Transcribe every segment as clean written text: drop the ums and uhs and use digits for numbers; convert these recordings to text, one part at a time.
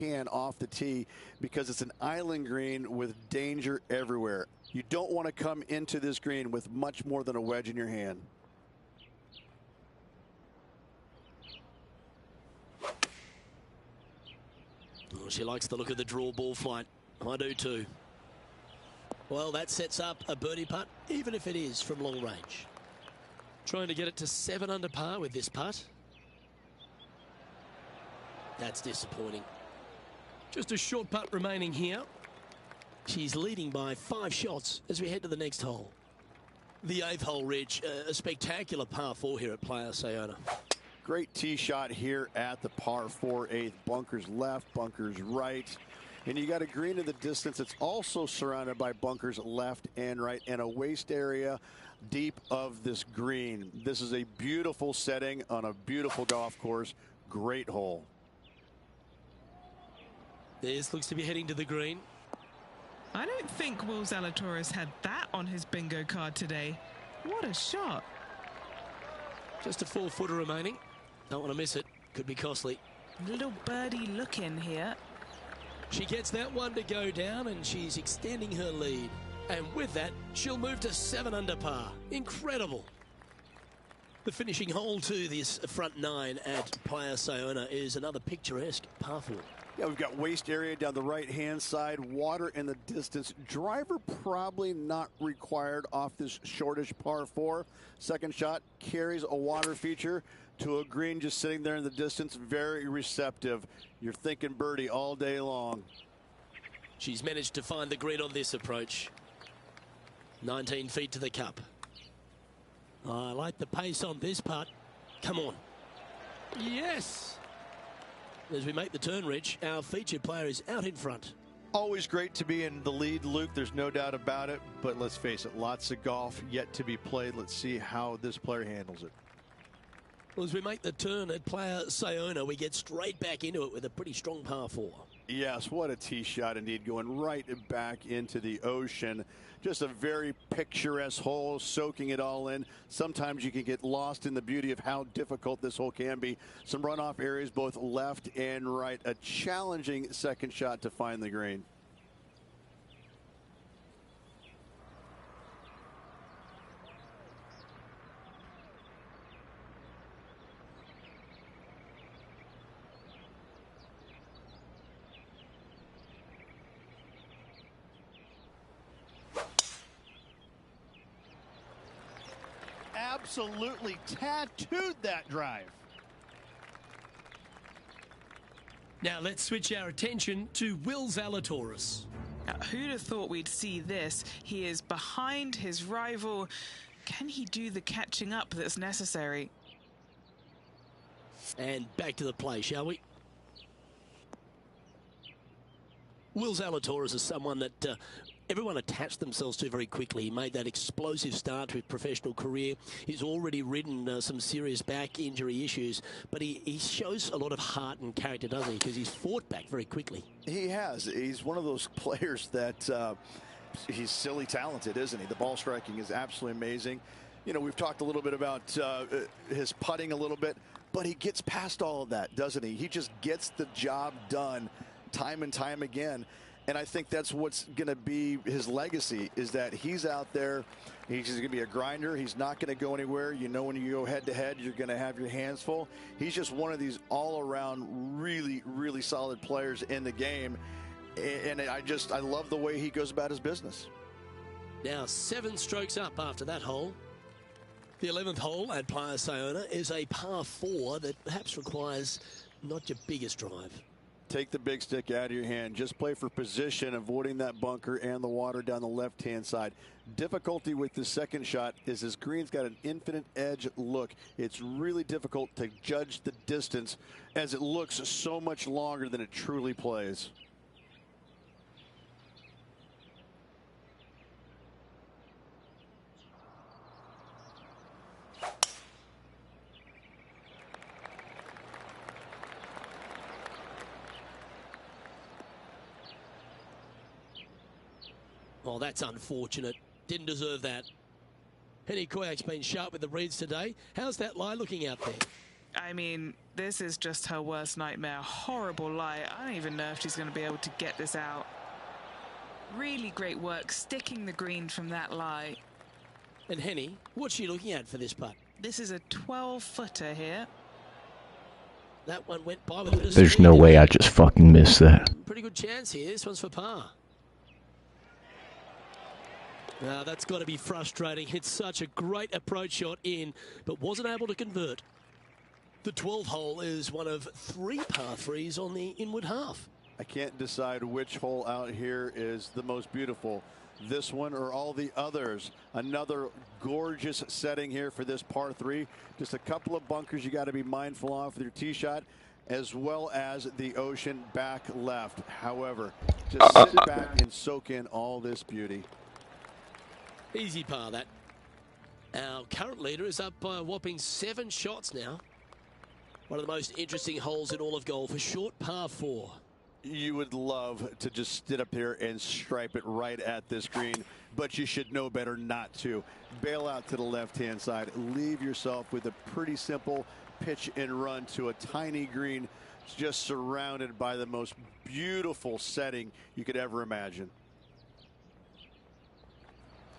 can off the tee because it's an island green with danger everywhere. You don't want to come into this green with much more than a wedge in your hand. Oh, she likes the look of the draw ball flight. I do too. Well, that sets up a birdie putt, even if it is from long range. Trying to get it to 7 under par with this putt. That's disappointing. Just a short putt remaining here. She's leading by 5 shots as we head to the next hole. The 8th hole, Rich, a spectacular par 4 here at Playa Sayona. Great tee shot here at the par 4 8th. Bunkers left, bunkers right. And you got a green in the distance. It's also surrounded by bunkers left and right and a waste area deep of this green. This is a beautiful setting on a beautiful golf course. Great hole. This looks to be heading to the green. I don't think Will Zalatoris had that on his bingo card today. What a shot. Just a 4-footer remaining. Don't want to miss it. Could be costly. Little birdie look in here. She gets that one to go down and she's extending her lead. And with that, she'll move to 7 under par. Incredible. The finishing hole to this front 9 at Playa Sayona is another picturesque par 4. Yeah, we've got waste area down the right-hand side, water in the distance. Driver probably not required off this shortish par 4. Second shot carries a water feature to a green just sitting there in the distance. Very receptive. You're thinking birdie all day long. She's managed to find the green on this approach. 19 feet to the cup. I like the pace on this putt. Come on. Yes! As we make the turn, Rich, our featured player is out in front. Always great to be in the lead, Luke. There's no doubt about it. But let's face it, lots of golf yet to be played. Let's see how this player handles it. Well, as we make the turn at Playa Sayona, we get straight back into it with a pretty strong par 4. Yes, what a tee shot indeed, going right back into the ocean. Just a very picturesque hole, soaking it all in. Sometimes you can get lost in the beauty of how difficult this hole can be. Some runoff areas both left and right. A challenging second shot to find the green. Absolutely tattooed that drive. Now let's switch our attention to Will Zalatoris. Now, who'd have thought we'd see this? He is behind his rival. Can he do the catching up that's necessary? And back to the play, shall we? Will Zalatoris is someone that everyone attached themselves to very quickly. He made that explosive start to his professional career. He's already ridden some serious back injury issues, but he shows a lot of heart and character, doesn't he? Because he's fought back very quickly. He has. He's one of those players that he's silly talented, isn't he? The ball striking is absolutely amazing. You know, we've talked a little bit about his putting a little bit, but he gets past all of that, doesn't he? He just gets the job done time and time again. And I think that's what's going to be his legacy, is that he's out there. He's going to be a grinder. He's not going to go anywhere. You know, when you go head to head, you're going to have your hands full. He's just one of these all around really, really solid players in the game. And I love the way he goes about his business. Now 7 strokes up after that hole. The 11th hole at Playa Sayona is a par 4 that perhaps requires not your biggest drive. Take the big stick out of your hand. Just play for position, avoiding that bunker and the water down the left-hand side. Difficulty with the second shot is his green's got an infinite edge look. It's really difficult to judge the distance as it looks so much longer than it truly plays. Oh, that's unfortunate. Didn't deserve that. Henny Koyak's been sharp with the reads today. How's that lie looking out there? I mean, This is just her worst nightmare. Horrible lie. I don't even know if she's going to be able to get this out. Really great work sticking the green from that lie. And Henny, what's she looking at for this putt? This is a 12-footer here. That one went by with a bit of There's speed. no way I just fucking missed that. Pretty good chance here. This one's for par. Now that's got to be frustrating. Hit such a great approach shot in, but wasn't able to convert. The 12th hole is one of 3 par 3s on the inward half. I can't decide which hole out here is the most beautiful, this one or all the others. Another gorgeous setting here for this par 3. Just a couple of bunkers you got to be mindful of with your tee shot, as well as the ocean back left. However, just sit back and soak in all this beauty. Easy par that. Our current leader is up by a whopping 7 shots now. One of the most interesting holes in all of golf, a short par 4. You would love to just sit up there and stripe it right at this green, but you should know better not to. Bail out to the left-hand side. Leave yourself with a pretty simple pitch and run to a tiny green, just surrounded by the most beautiful setting you could ever imagine.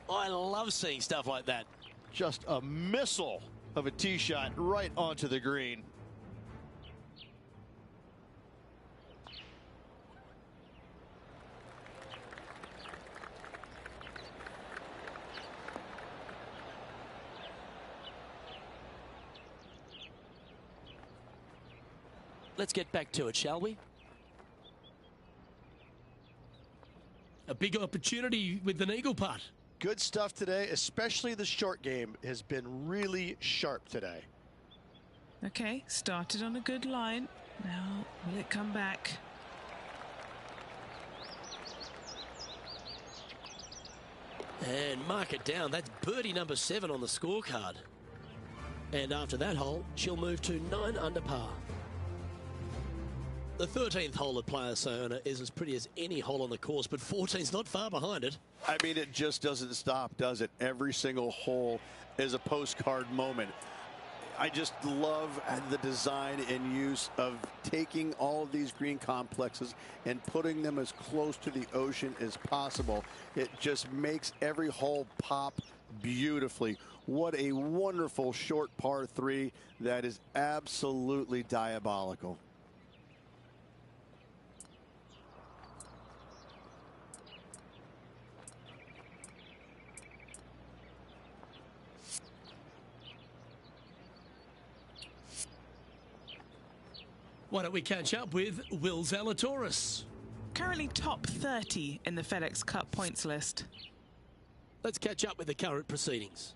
I love seeing stuff like that. Just a missile of a tee shot right onto the green. Let's get back to it, shall we? A big opportunity with an eagle putt. Good stuff today, especially the short game has been really sharp today. Okay, started on a good line. Now, will it come back? And mark it down. That's birdie number 7 on the scorecard. And after that hole, she'll move to 9 under par. The 13th hole at Playa Sayona is as pretty as any hole on the course, but 14's not far behind it. I mean, it just doesn't stop, does it? Every single hole is a postcard moment. I just love the design and use of taking all of these green complexes and putting them as close to the ocean as possible. It just makes every hole pop beautifully. What a wonderful short par 3 that is absolutely diabolical. Why don't we catch up with Will Zalatoris? Currently top 30 in the FedEx Cup points list. Let's catch up with the current proceedings.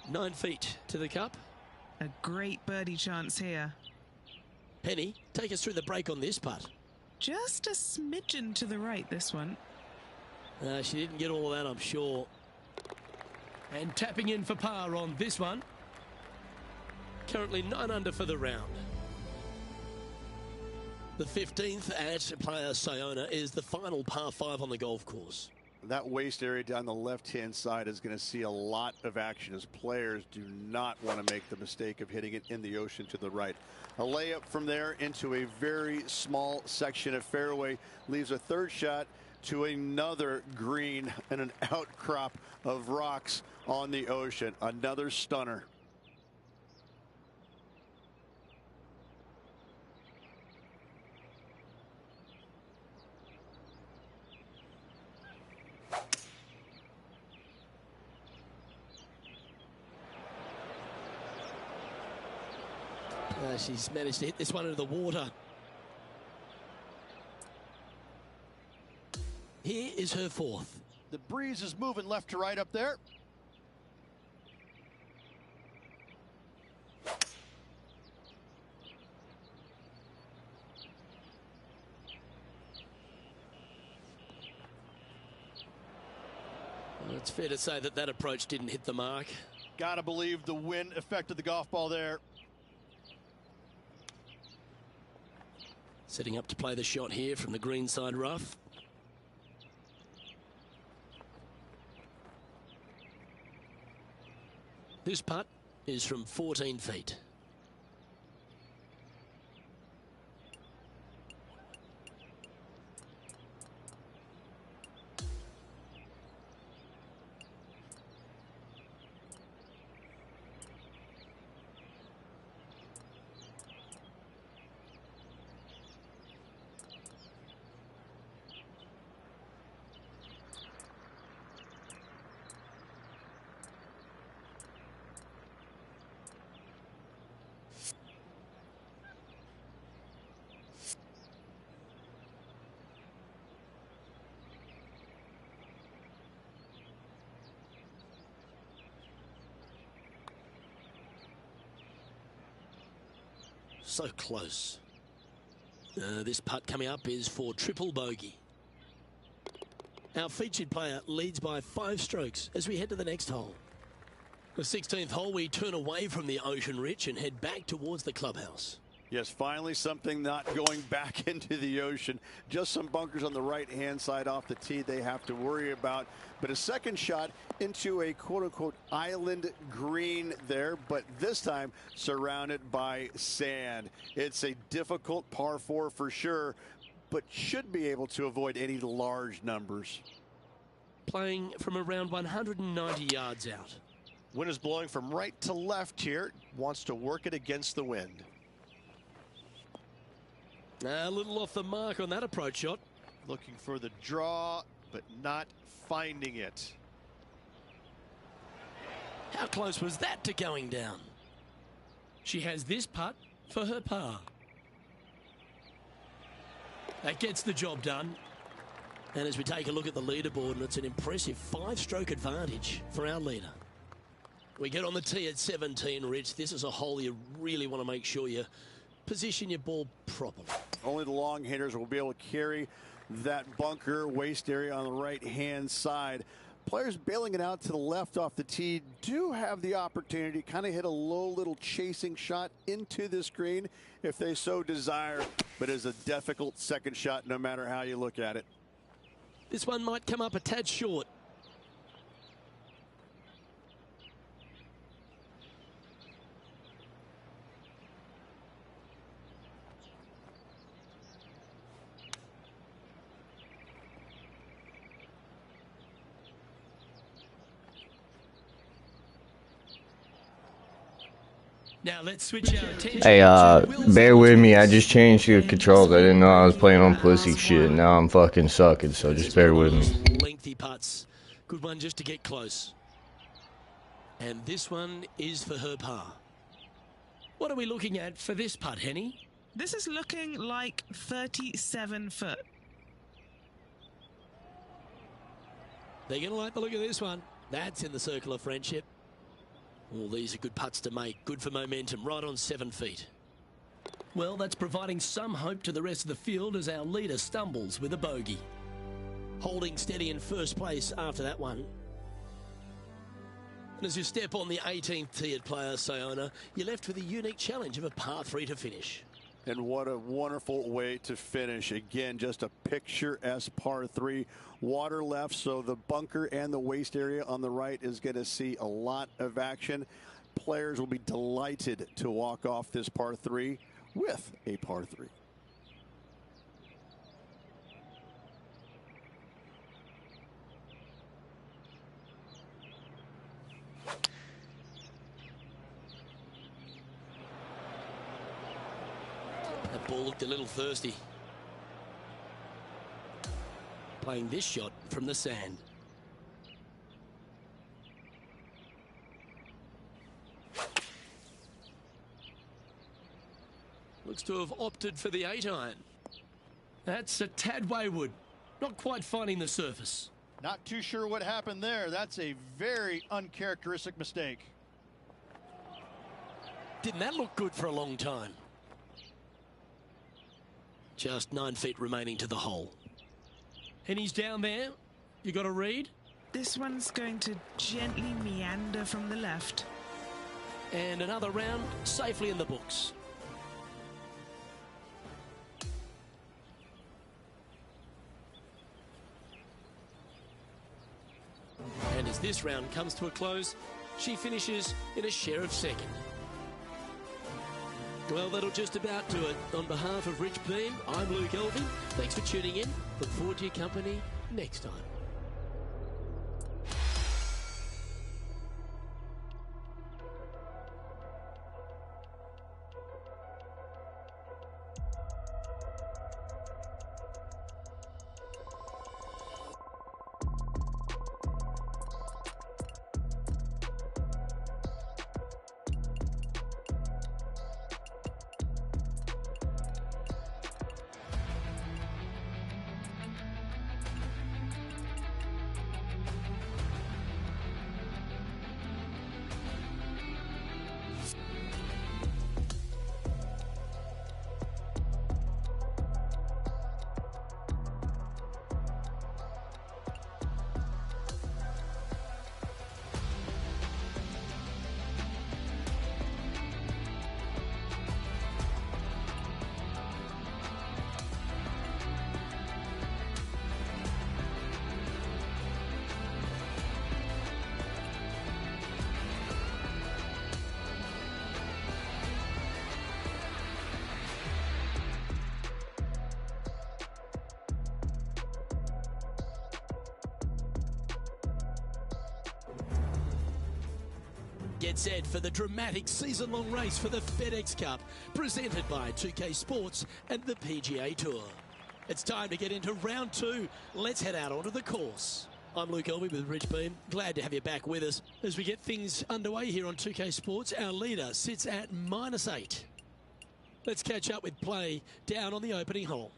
9 feet to the cup. A great birdie chance here. Penny, take us through the break on this putt. Just a smidgen to the right, this one. She didn't get all of that, I'm sure. And tapping in for par on this one. Currently 9 under for the round. The 15th at Playa Sayona is the final par 5 on the golf course. That waist area down the left-hand side is going to see a lot of action as players do not want to make the mistake of hitting it in the ocean to the right. A layup from there into a very small section of fairway leaves a third shot to another green and an outcrop of rocks on the ocean. Another stunner. She's managed to hit this one into the water. Here is her 4th. The breeze is moving left to right up there. Well, it's fair to say that that approach didn't hit the mark. Gotta believe the wind affected the golf ball there. Setting up to play the shot here from the greenside rough. This putt is from 14 feet. so close. This putt coming up is for triple bogey. Our featured player leads by 5 strokes as we head to the next hole. The 16th hole, we turn away from the ocean ridge and head back towards the clubhouse. Yes, finally something not going back into the ocean. Just some bunkers on the right-hand side off the tee they have to worry about. But a second shot into a quote-unquote island green there, but this time surrounded by sand. It's a difficult par 4 for sure, but should be able to avoid any large numbers. Playing from around 190 yards out. Wind is blowing from right to left here. Wants to work it against the wind. A little off the mark on that approach shot. Looking for the draw, but not finding it. How close was that to going down? She has this putt for her par. That gets the job done. And as we take a look at the leaderboard, and it's an impressive 5-stroke advantage for our leader. We get on the tee at 17, Rich. This is a hole you really want to make sure you position your ball properly. Only the long hitters will be able to carry that bunker waist area on the right-hand side. Players bailing it out to the left off the tee do have the opportunity to kind of hit a low little chasing shot into this green if they so desire, but it's a difficult second shot no matter how you look at it. This one might come up a tad short. Now let's switch our attention. Hey, bear with me. I just changed the controls. I didn't know I was playing on pussy shit. Now I'm fucking sucking, so just bear with me. Lengthy putts. Good one just to get close. And this one is for her par. What are we looking at for this putt, Henny? This is looking like 37 foot. They're going to like the look of this one. That's in the circle of friendship. All these are good putts to make. Good for momentum. Right on 7 feet. Well, that's providing some hope to the rest of the field as our leader stumbles with a bogey. Holding steady in first place after that one. And as you step on the 18th tee at Player Sayona, you're left with a unique challenge of a par 3 to finish. And what a wonderful way to finish. Again, just a picturesque par 3. Water left, so the bunker and the waist area on the right is going to see a lot of action. Players will be delighted to walk off this par 3 with a par 3. That ball looked a little thirsty. Playing this shot from the sand. Looks to have opted for the 8-iron. That's a tad wayward. Not quite finding the surface. Not too sure what happened there. That's a very uncharacteristic mistake. Didn't that look good for a long time? Just 9 feet remaining to the hole. And he's down there. You got a read? This one's going to gently meander from the left. And another round safely in the books. And as this round comes to a close, she finishes in a share of second. Well, that'll just about do it. On behalf of Rich Beam, I'm Luke Elvin. Thanks for tuning in. Look forward to your company next time. Get set for the dramatic season-long race for the FedEx Cup, presented by 2K Sports and the PGA Tour. It's time to get into round 2. Let's head out onto the course. I'm Luke Elby with Rich Beam. Glad to have you back with us as we get things underway here on 2K Sports. Our leader sits at -8. Let's catch up with play down on the opening hole.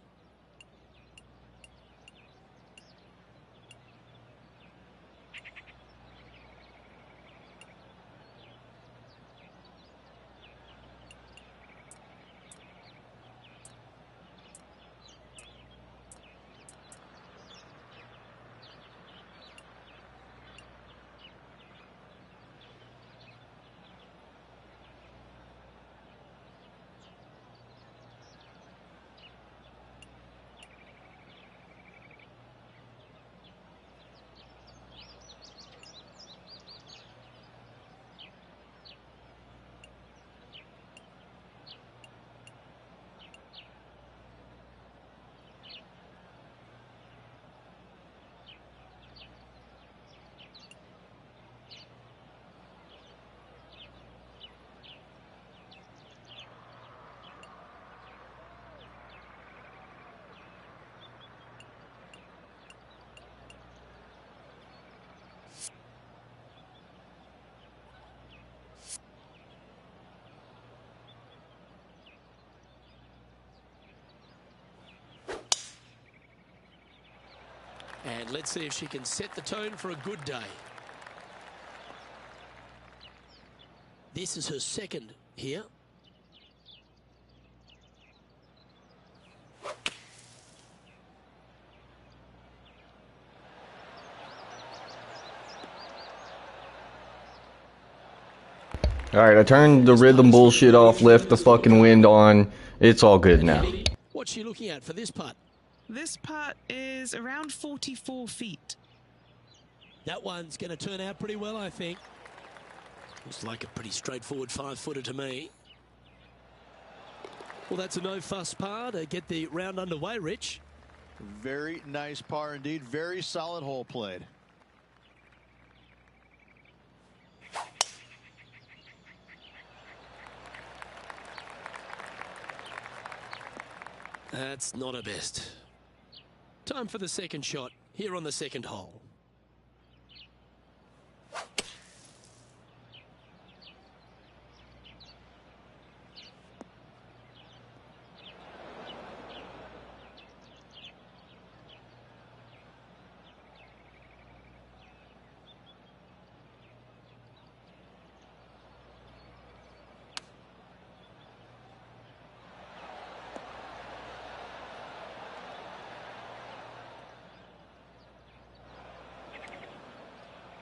And let's see if she can set the tone for a good day. This is her second here. Alright, I turned the rhythm bullshit off, left the fucking wind on. It's all good now. What's she looking at for this putt? This putt is around 44 feet. That one's going to turn out pretty well, I think. Looks like a pretty straightforward 5-footer to me. Well, that's a no-fuss par to get the round underway, Rich. Very nice par indeed. Very solid hole played. That's not her best. Time for the second shot here on the second hole.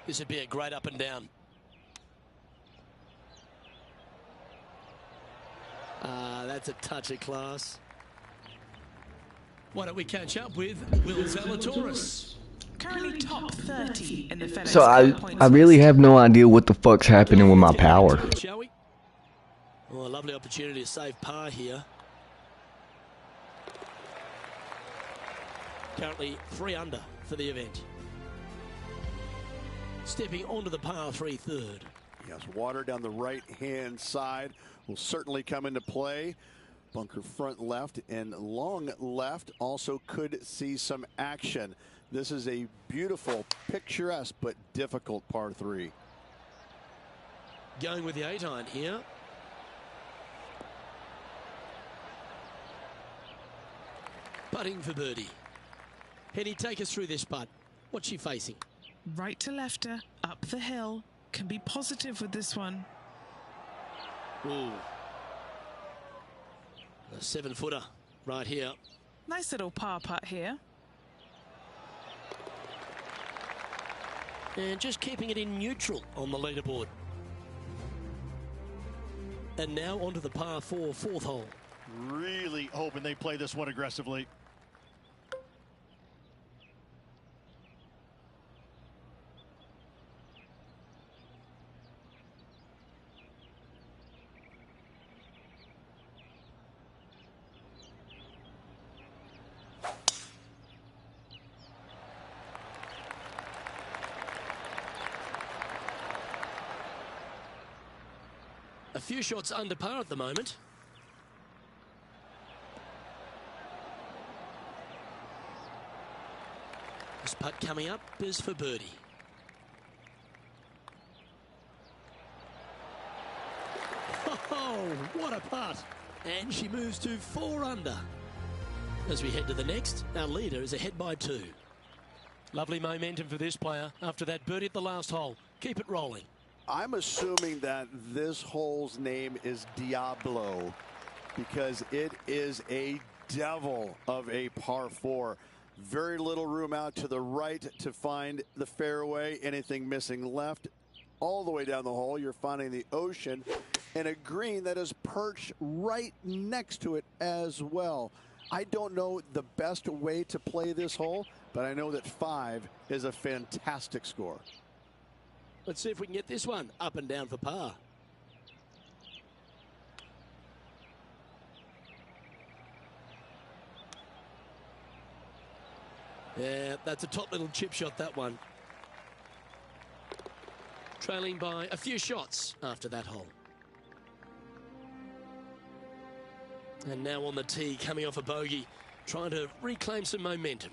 This would be a great up and down. That's a touch of class. Why don't we catch up with Will Zalatoris? Currently top 30 in the FedEx So Cup points I really list. have no idea what the fuck's happening with my power. Shall we? Oh, a lovely opportunity to save par here. Currently 3 under for the event. Stepping onto the par 3 third. Yes, water down the right-hand side will certainly come into play. Bunker front left and long left also could see some action. This is a beautiful, picturesque, but difficult par 3. Going with the 8-iron here. Putting for birdie. Henny, take us through this putt. What's she facing? Right to lefter, up the hill. Can be positive with this one. Ooh. A 7-footer right here. Nice little par putt here. And just keeping it in neutral on the leaderboard. And now onto the par 4 fourth hole. Really hoping they play this one aggressively. few shots under par at the moment. This putt coming up is for birdie. Oh, what a putt. And she moves to 4 under. As we head to the next, our leader is ahead by 2. Lovely momentum for this player after that birdie at the last hole. Keep it rolling. I'm assuming that this hole's name is Diablo because it is a devil of a par 4. Very little room out to the right to find the fairway. Anything missing left. All the way down the hole, you're finding the ocean and a green that is perched right next to it as well. I don't know the best way to play this hole, but I know that 5 is a fantastic score. Let's see if we can get this one up and down for par. Yeah, that's a top little chip shot, that one. Trailing by a few shots after that hole. And now on the tee, coming off a bogey, trying to reclaim some momentum.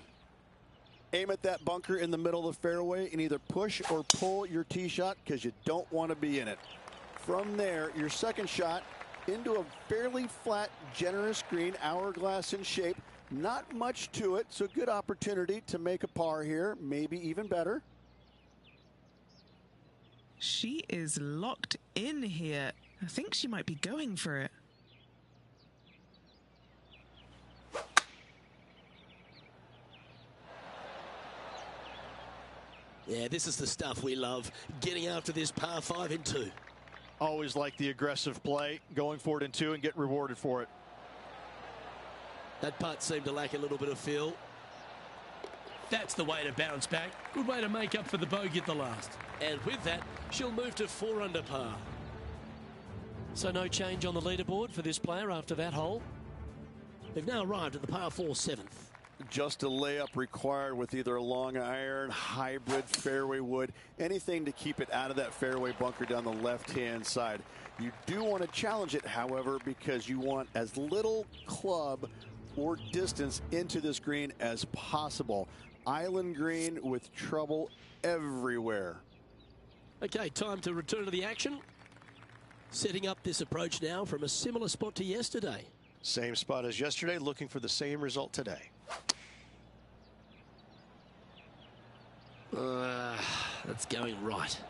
Aim at that bunker in the middle of the fairway and either push or pull your tee shot because you don't want to be in it. From there, your second shot into a fairly flat, generous green, hourglass in shape. Not much to it, so good opportunity to make a par here, maybe even better. She is locked in here. I think she might be going for it. Yeah, this is the stuff we love. Getting after this par 5 in 2. Always like the aggressive play, going for it in 2 and get rewarded for it. That putt seemed to lack a little bit of feel. That's the way to bounce back. Good way to make up for the bogey at the last. And with that, she'll move to 4 under par. So no change on the leaderboard for this player after that hole. They've now arrived at the par 4 7th. Just a layup required with either a long iron, hybrid, fairway wood, anything to keep it out of that fairway bunker down the left-hand side. You do want to challenge it, however, because you want as little club or distance into this green as possible. Island green with trouble everywhere. Okay, time to return to the action. Setting up this approach now from a similar spot to yesterday. Same spot as yesterday, looking for the same result today. That's going right.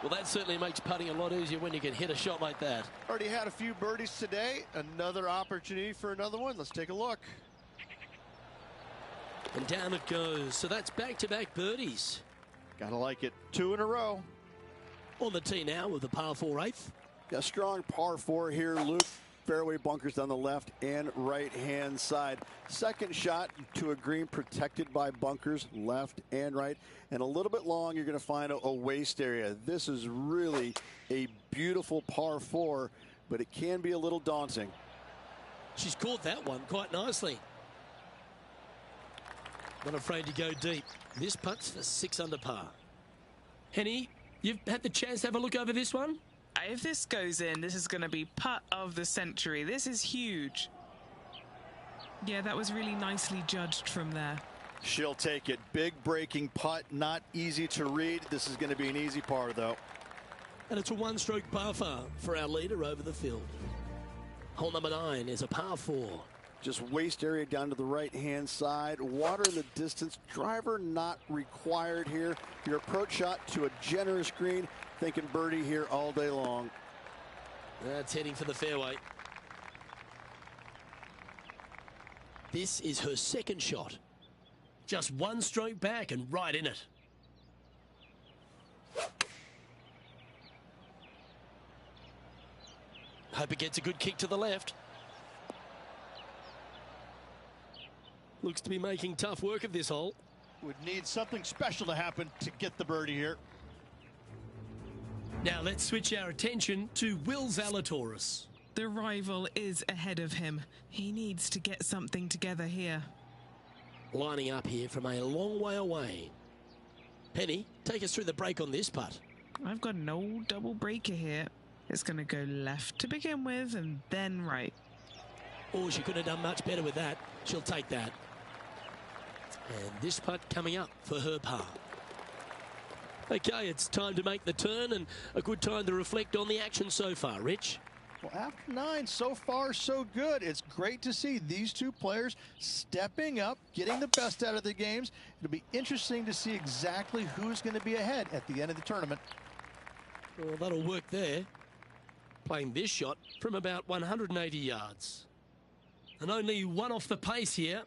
Well, that certainly makes putting a lot easier when you can hit a shot like that. Already had a few birdies today. Another opportunity for another one. Let's take a look. And down it goes. So that's back-to-back birdies. Gotta like it. 2 in a row. On the tee now with the par 4 8th. A strong par 4 here, Luke. Fairway bunkers down the left and right-hand side. Second shot to a green protected by bunkers left and right. And a little bit long, you're going to find a waste area. This is really a beautiful par 4, but it can be a little daunting. She's caught that one quite nicely. Not afraid to go deep. This putt's for 6 under par. Henny, you've had the chance to have a look over this one? If this goes in, this is going to be putt of the century. This is huge. Yeah, that was really nicely judged from there. She'll take it. Big breaking putt, not easy to read. This is going to be an easy par, though. And it's a one-stroke par for our leader over the field. Hole number 9 is a par 4. Just waste area down to the right-hand side. Water in the distance. Driver not required here. Your approach shot to a generous green. Thinking birdie here all day long. That's heading for the fairway. This is her second shot. Just one stroke back and right in it. Hope it gets a good kick to the left. Looks to be making tough work of this hole. Would need something special to happen to get the birdie here. Now let's switch our attention to Will Zalatoris. The rival is ahead of him. He needs to get something together here. Lining up here from a long way away. Penny, take us through the break on this putt. I've got an old double breaker here. It's going to go left to begin with and then right. Oh, she couldn't have done much better with that. She'll take that. And this putt coming up for her par. Okay, it's time to make the turn and a good time to reflect on the action so far. Rich? Well, after 9, so far so good. It's great to see these two players stepping up, getting the best out of their games. It'll be interesting to see exactly who's going to be ahead at the end of the tournament. Well, that'll work there. Playing this shot from about 180 yards. And only one off the pace here.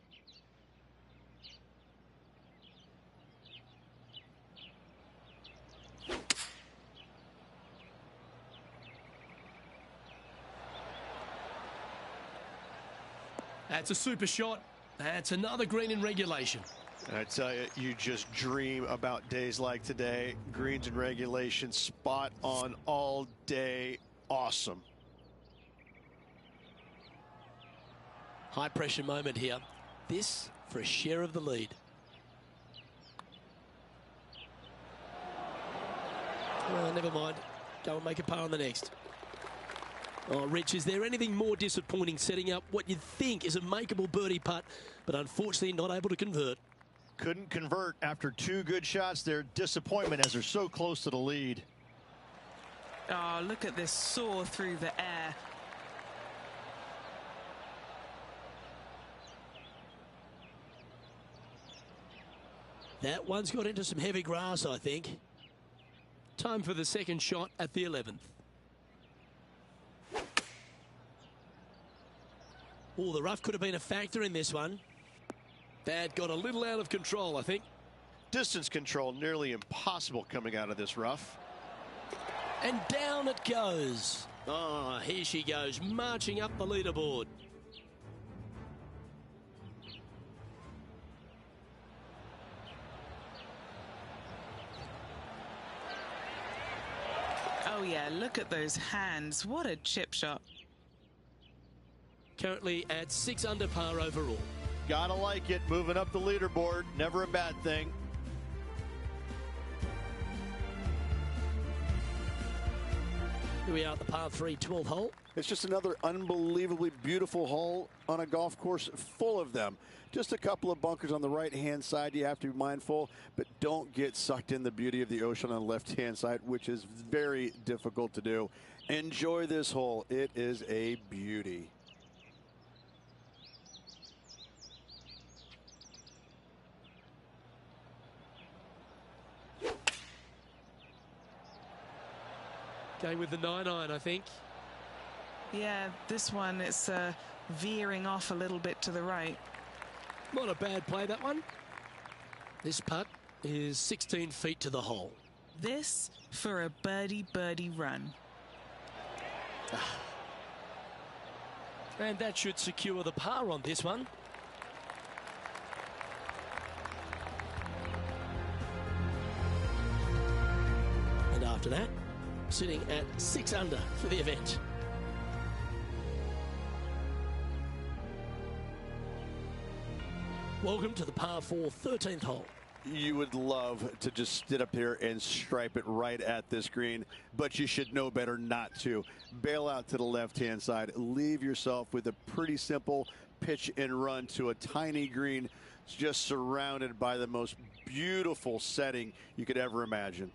That's a super shot. That's another green in regulation. I tell you, you just dream about days like today. Greens and regulation, spot on all day. Awesome. High pressure moment here. This for a share of the lead. Oh, never mind. Go and make a par on the next. Oh, Rich, is there anything more disappointing setting up what you'd think is a makeable birdie putt, but unfortunately not able to convert? Couldn't convert after 2 good shots there. Disappointment as they're so close to the lead. Oh, look at this soar through the air. That one's got into some heavy grass, I think. Time for the second shot at the 11th. Oh, the rough could have been a factor in this one. That got a little out of control, I think. Distance control nearly impossible coming out of this rough. And down it goes. Oh, here she goes, marching up the leaderboard. Oh yeah, look at those hands. What a chip shot. Currently at 6 under par overall. Gotta like it. Moving up the leaderboard. Never a bad thing. Here we are at the par 3 12th hole. It's just another unbelievably beautiful hole on a golf course full of them. Just a couple of bunkers on the right-hand side you have to be mindful, but don't get sucked in the beauty of the ocean on the left-hand side, which is very difficult to do. Enjoy this hole. It is a beauty. Going with the 9-iron, I think. Yeah, this one, it's veering off a little bit to the right. Not a bad play, that one. This putt is 16 feet to the hole. This for a birdie run. And that should secure the par on this one. And after that, sitting at 6 under for the event. Welcome to the par 4 13th hole. You would love to just sit up here and stripe it right at this green, but you should know better not to. Bail out to the left-hand side. Leave yourself with a pretty simple pitch and run to a tiny green just surrounded by the most beautiful setting you could ever imagine.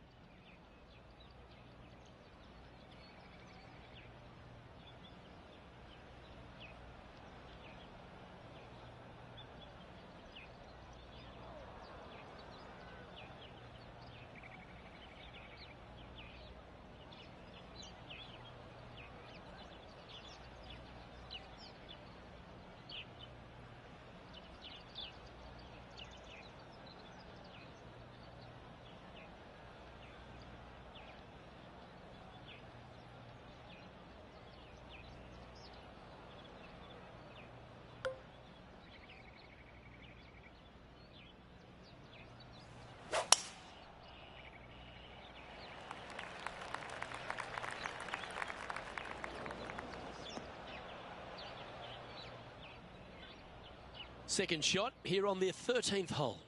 Second shot here on their 13th hole.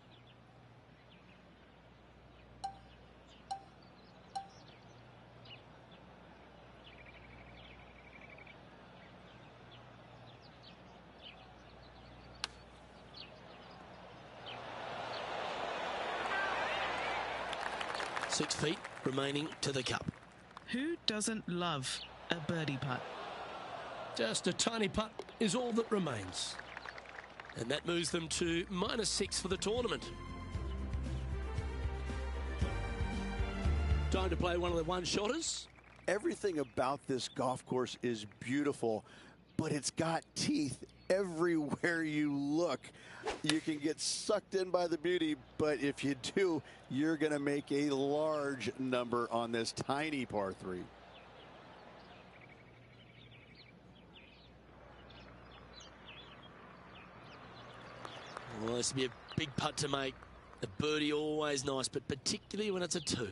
6 feet remaining to the cup. Who doesn't love a birdie putt? Just a tiny putt is all that remains. And that moves them to -6 for the tournament. Time to play one of the one-shotters. Everything about this golf course is beautiful, but it's got teeth everywhere you look. You can get sucked in by the beauty, but if you do, you're going to make a large number on this tiny par 3. Well, this will be a big putt to make. A birdie always nice, but particularly when it's a 2.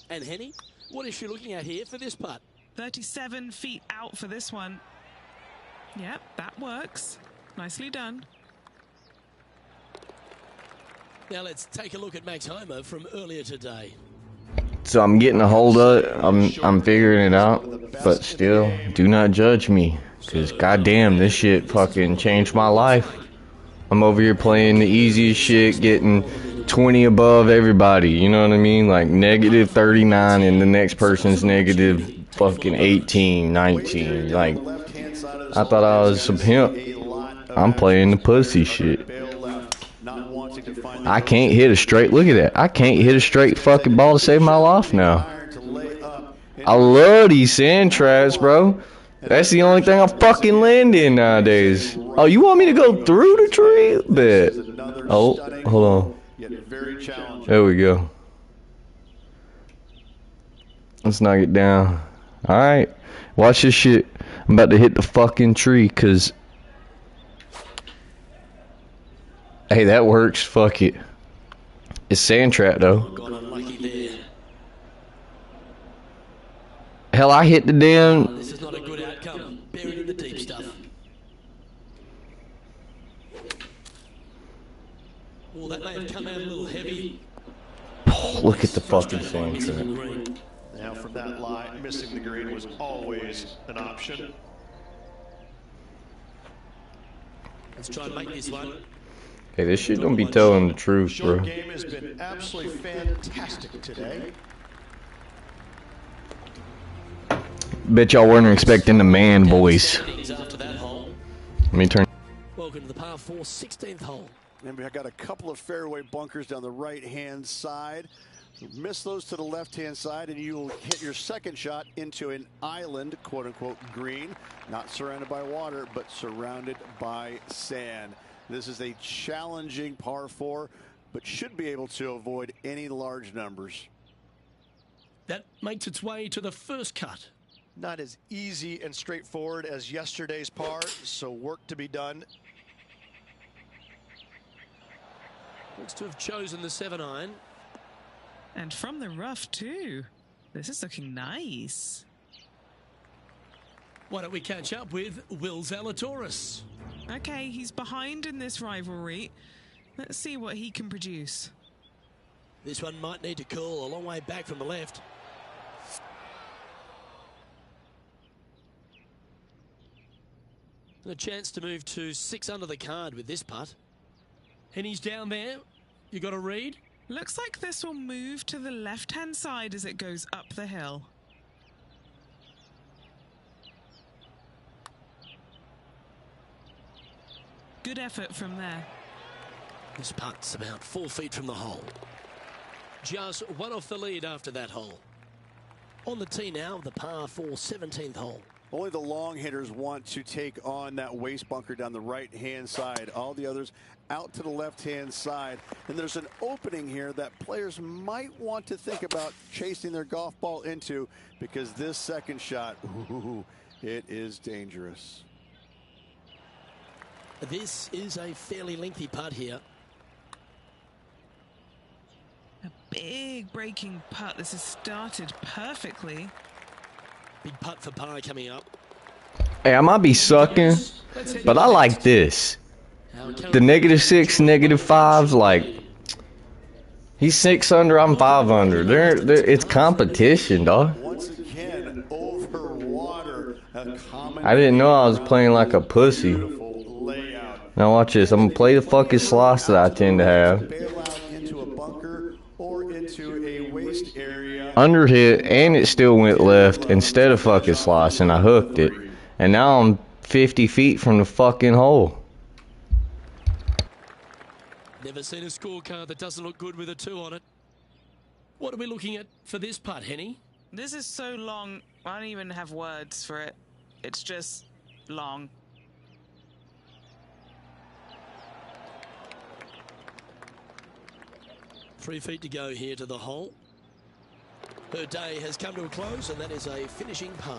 And Henny, what is she looking at here for this putt? 37 feet out for this one. Yep, that works. Nicely done. Now let's take a look at Max Homer from earlier today. So I'm getting a hold of it. I'm figuring it out. But still, do not judge me. Because goddamn, this shit fucking changed my life. I'm over here playing the easiest shit, getting 20 above everybody. You know what I mean? Like negative 39 and the next person's negative fucking 18, 19. Like, I thought I was some pimp. I'm playing the pussy shit. I can't hit a straight, look at that. I can't hit a straight fucking ball to save my life now. I love these sand traps, bro. That's the only thing I fucking land in nowadays. Oh, you want me to go through the tree? Bet. Oh, hold on. There we go. Let's knock it down. Alright. Watch this shit. I'm about to hit the fucking tree, cause hey, that works. Fuck it. It's sand trap though. Got unlucky there. Hell, I hit the damn. This is not a good outcome. Buried in the deep stuff. Oh, that may have come out a little heavy. Oh, look at the fucking sand trap. Now from that lie, missing the green was always an option. Let's try and make this one. Hey, this shit don't be telling the truth, bro. Short game has been absolutely fantastic today. Bet y'all weren't expecting the man voice. After that hole. Let me turn. Welcome to the par 4 16th hole. And we've got a couple of fairway bunkers down the right-hand side. Miss those to the left-hand side, and you'll hit your second shot into an island, quote-unquote, green. Not surrounded by water, but surrounded by sand. This is a challenging par 4, but should be able to avoid any large numbers. That makes its way to the first cut. Not as easy and straightforward as yesterday's par, so work to be done. Looks to have chosen the 7-iron. And from the rough too. This is looking nice. Why don't we catch up with Will Zalatoris? Okay, he's behind in this rivalry. Let's see what he can produce. This one might need to curl a long way back from the left. And a chance to move to 6 under the card with this putt. Henny's down there. You got a read? Looks like this will move to the left-hand side as it goes up the hill. Good effort from there. This putt's about 4 feet from the hole. Just one off the lead after that hole. On the tee now, the par 4 17th hole. Only the long hitters want to take on that waste bunker down the right-hand side. All the others out to the left-hand side. And there's an opening here that players might want to think about chasing their golf ball into, because this second shot, ooh, it is dangerous. This is a fairly lengthy putt here. A big breaking putt. This has started perfectly. Big putt for par coming up. Hey, I might be sucking, but I like this. The -6, -5s, like, he's 6 under, I'm 5 under. It's competition, dog. Once again, over water. I didn't know I was playing like a pussy. Now watch this. I'm gonna play the fucking slots that I tend to have. Bail out into a bunker or into a underhit, and it still went left instead of fucking slicing. I hooked it, and now I'm 50 feet from the fucking hole. Never seen a scorecard that doesn't look good with a 2 on it. What are we looking at for this putt, Henny? This is so long, I don't even have words for it. It's just long. Three feet to go here to the hole. Her day has come to a close, and that is a finishing par.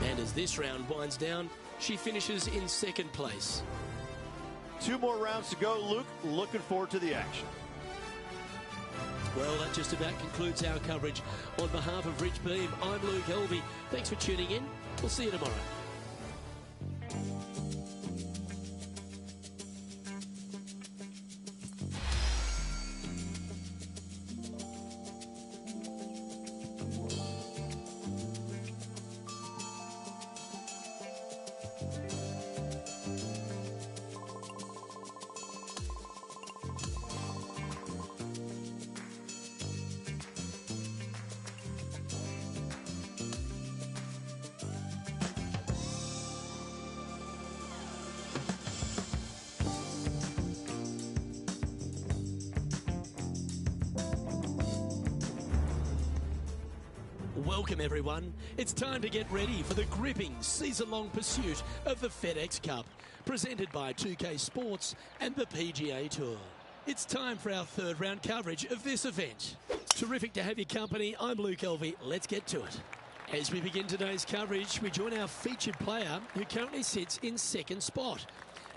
And as this round winds down, she finishes in second place. 2 more rounds to go, Luke. Looking forward to the action. Well, that just about concludes our coverage. On behalf of Rich Beam, I'm Luke Elvey. Thanks for tuning in. We'll see you tomorrow. Welcome everyone. It's time to get ready for the gripping season-long pursuit of the FedEx Cup, presented by 2K Sports and the PGA Tour. It's time for our third round coverage of this event. Terrific to have your company. I'm Luke Elvey. Let's get to it. As we begin today's coverage, we join our featured player who currently sits in second spot.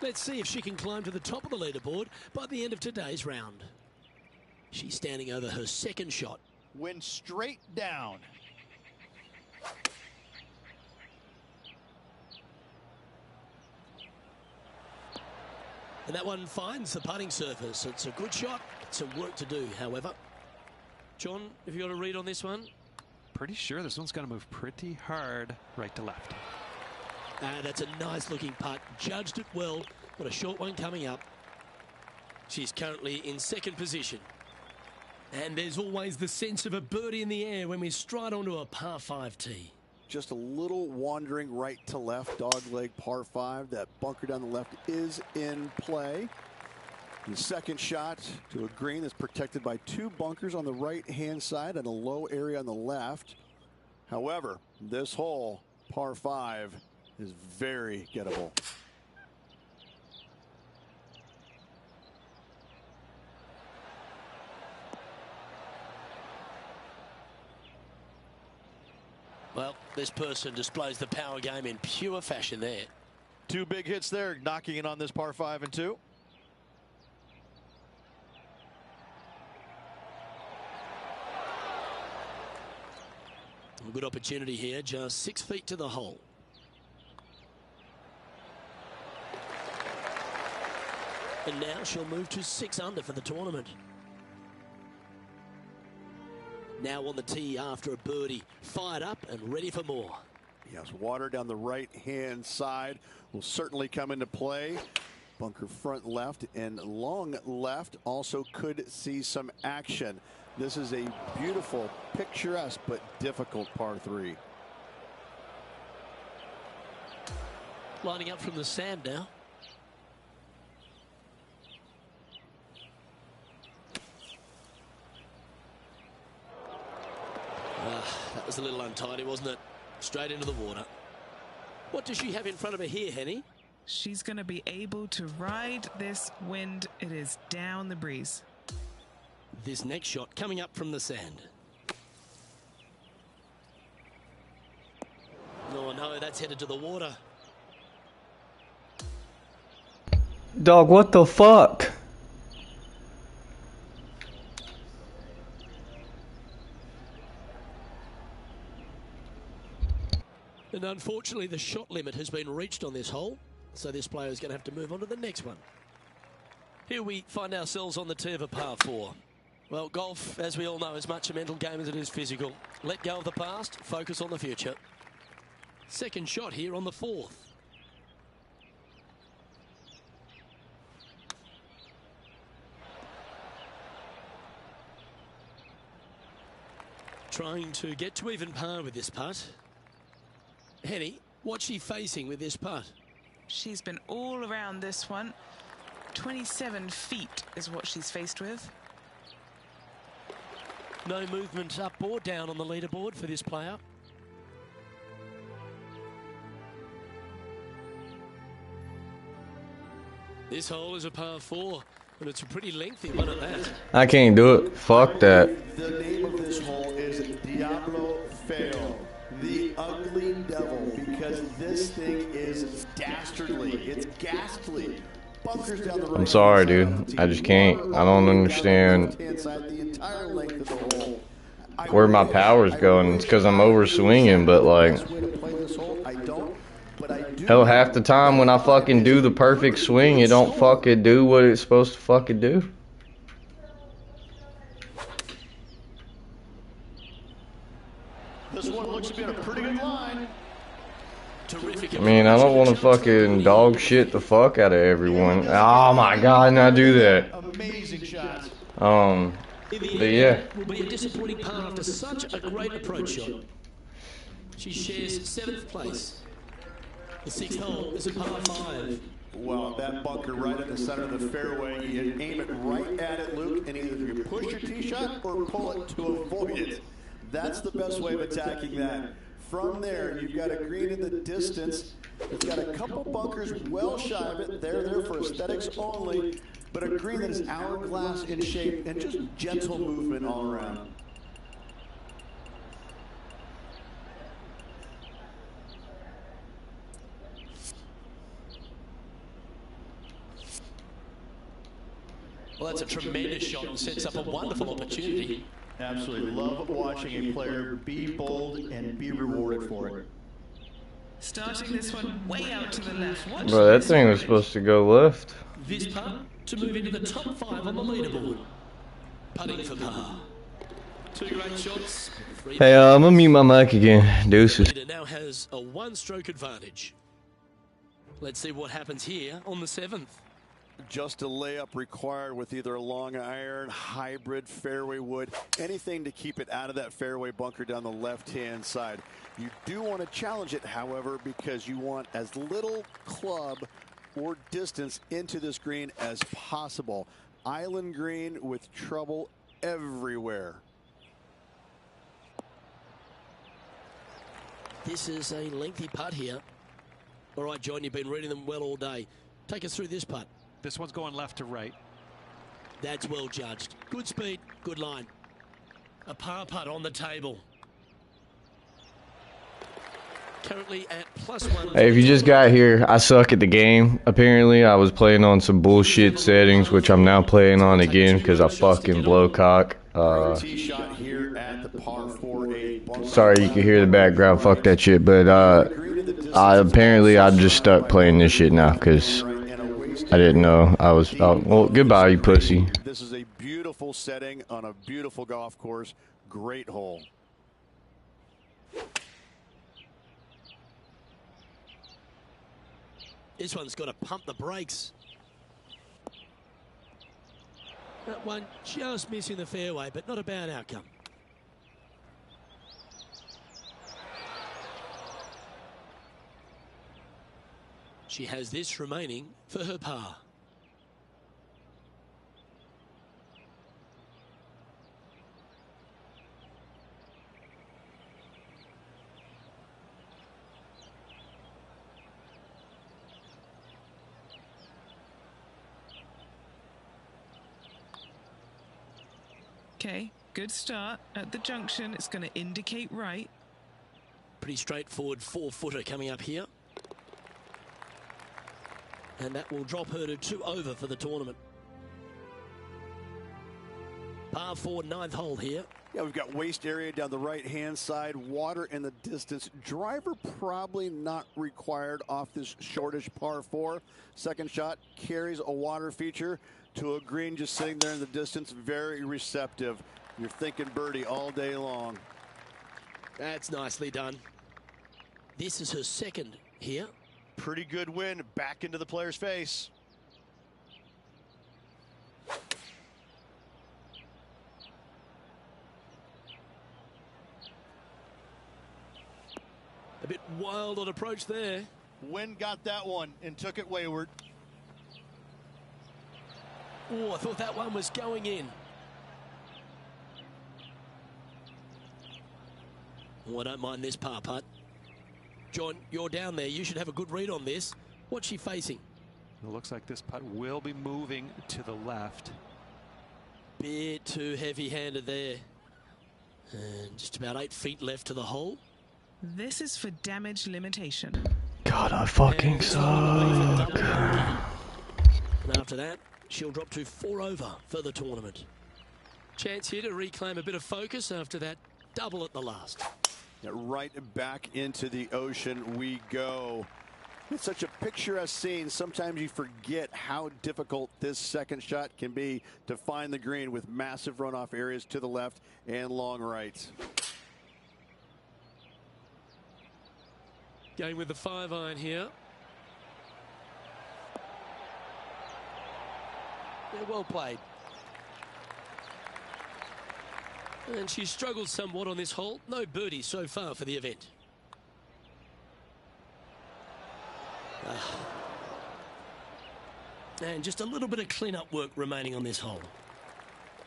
Let's see if she can climb to the top of the leaderboard by the end of today's round. She's standing over her second shot. Went straight down. And that one finds the putting surface. It's a good shot. Some work to do, however. John, have you got a read on this one? Pretty sure this one's going to move pretty hard right to left. That's a nice looking putt. Judged it well. Got a short one coming up. She's currently in second position. And there's always the sense of a birdie in the air when we stride onto a par 5 tee. Just a little wandering right to left, dogleg par 5. That bunker down the left is in play. The second shot to a green that's protected by 2 bunkers on the right-hand side and a low area on the left. However, this hole, par 5, is very gettable. Well, this person displays the power game in pure fashion there. 2 big hits there, knocking in on this par 5 and 2. A good opportunity here, just 6 feet to the hole. And now she'll move to 6 under for the tournament. Now on the tee after a birdie, fired up and ready for more. Yes, water down the right-hand side will certainly come into play. Bunker front left and long left also could see some action. This is a beautiful, picturesque, but difficult par 3. Lining up from the sand now. That was a little untidy, wasn't it? Straight into the water. What does she have in front of her here, Henny? She's going to be able to ride this wind. It is down the breeze. This next shot coming up from the sand. Oh no, that's headed to the water. Dog, what the fuck? And unfortunately, the shot limit has been reached on this hole, so this player is going to have to move on to the next one. Here we find ourselves on the tee of a par 4. Well, golf, as we all know, is much a mental game as it is physical. Let go of the past, focus on the future. Second shot here on the 4th. Trying to get to even par with this putt. Henny, what's she facing with this putt? She's been all around this one. 27 feet is what she's faced with. No movement up or down on the leaderboard for this player. This hole is a par 4, and it's a pretty lengthy one at that. I can't do it. Fuck that. The name of this hole is Diablo Feo, the ugly devil, because this thing is dastardly. It's ghastly. Bunkers down the right. I'm sorry, dude. I just can't. I don't understand where my power's going. It's because I'm over swinging, but like, hell, half the time when I fucking do the perfect swing, it don't fucking do what it's supposed to fucking do. This one looks to be in a pretty good line. I mean, I don't want to fucking dog shit the fuck out of everyone. Oh my god, not do that. Amazing shots. But yeah. Will be a disappointing par after such a great approach shot. She shares 7th place. The 6th hole is a par 5. Well, that bunker right in the center of the fairway, you aim it right at it, Luke, and either you push your tee shot or pull it to avoid it. That's the best way of attacking that. From there, you've got a green in the distance. It's got a couple bunkers well shy of it. They're there for aesthetics only, but a green that is hourglass in shape and just gentle movement all around. Well, that's a tremendous shot and sets up a wonderful opportunity. Absolutely love watching a player be bold and be rewarded for it. Starting this one way out to the left. Watch Bro, that thing was supposed to go left. This putt to move into the top 5 on the leaderboard. Putting for par. 2 great shots. Hey, I'm gonna mute my mic again. Deuces. It now has a 1-stroke advantage. Let's see what happens here on the 7th. Just a layup required with either a long iron, hybrid, fairway wood, anything to keep it out of that fairway bunker down the left-hand side. You do want to challenge it, however, because you want as little club or distance into this green as possible. Island green with trouble everywhere. This is a lengthy putt here. All right, John, you've been reading them well all day. Take us through this putt. This one's going left to right. That's well judged. Good speed, good line. A par putt on the table. Currently at +1. Hey, if you just got here, I suck at the game. Apparently, I was playing on some bullshit settings, which I'm now playing on again because I fucking blow cock. Sorry you can hear the background. Fuck that shit. But apparently, I'm just stuck playing this shit now because I didn't know I was. Well, goodbye, you pussy. This is a beautiful setting on a beautiful golf course. Great hole. This one's got to pump the brakes. That one just missing the fairway, but not a bad outcome. She has this remaining for her par. Okay, good start. At the junction, it's going to indicate right. Pretty straightforward 4-footer coming up here. And that will drop her to 2 over for the tournament. Par 4, 9th hole here. Yeah, we've got waist area down the right-hand side, water in the distance. Driver probably not required off this shortish par 4. Second shot carries a water feature to a green just sitting there in the distance. Very receptive. You're thinking birdie all day long. That's nicely done. This is her second here. Pretty good win back into the player's face. A bit wild on approach there. Wynn got that one and took it wayward. Oh, I thought that one was going in. Oh, I don't mind this par putt. John, you're down there. You should have a good read on this. What's she facing? It looks like this putt will be moving to the left. Bit too heavy-handed there. And just about 8 feet left to the hole. This is for damage limitation. God, I fucking suck. And after that, she'll drop to 4 over for the tournament. Chance here to reclaim a bit of focus after that double at the last. Right back into the ocean we go. It's such a picturesque scene. Sometimes you forget how difficult this second shot can be to find the green with massive runoff areas to the left and long right. Going with the 5-iron here. Yeah, well played. And she struggled somewhat on this hole. No birdie so far for the event. And just a little bit of clean-up work remaining on this hole.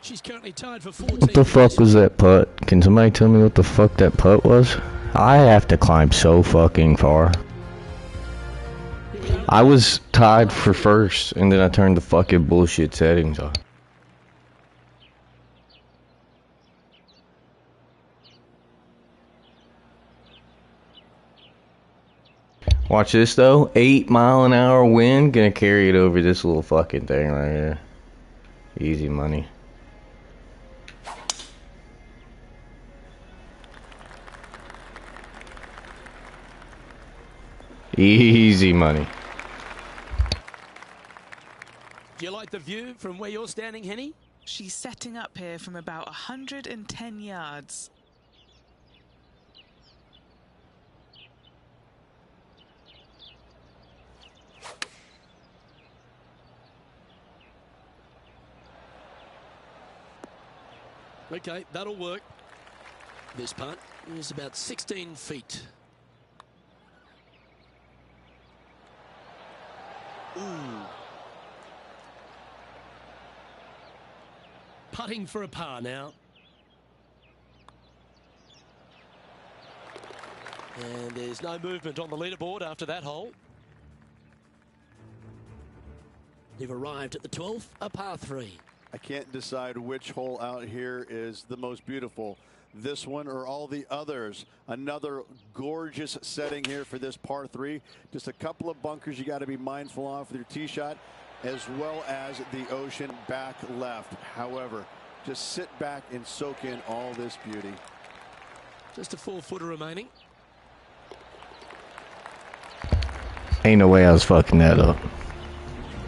She's currently tied for 14. What the fuck was that putt? Can somebody tell me what the fuck that putt was? I have to climb so fucking far. I was tied for first, and then I turned the fucking bullshit settings on. Watch this though. 8-mile-an-hour wind gonna carry it over this little fucking thing right here. Easy money. Easy money. Do you like the view from where you're standing, Henny? She's setting up here from about 110 yards. Okay, that'll work. This putt is about 16 feet. Ooh. Putting for a par now. And there's no movement on the leaderboard after that hole. They've arrived at the 12th, a par 3. I can't decide which hole out here is the most beautiful, this one or all the others. Another gorgeous setting here for this par 3. Just a couple of bunkers you got to be mindful of with your tee shot, as well as the ocean back left. However, just sit back and soak in all this beauty. Just a 4-footer remaining. Ain't no way I was fucking that up.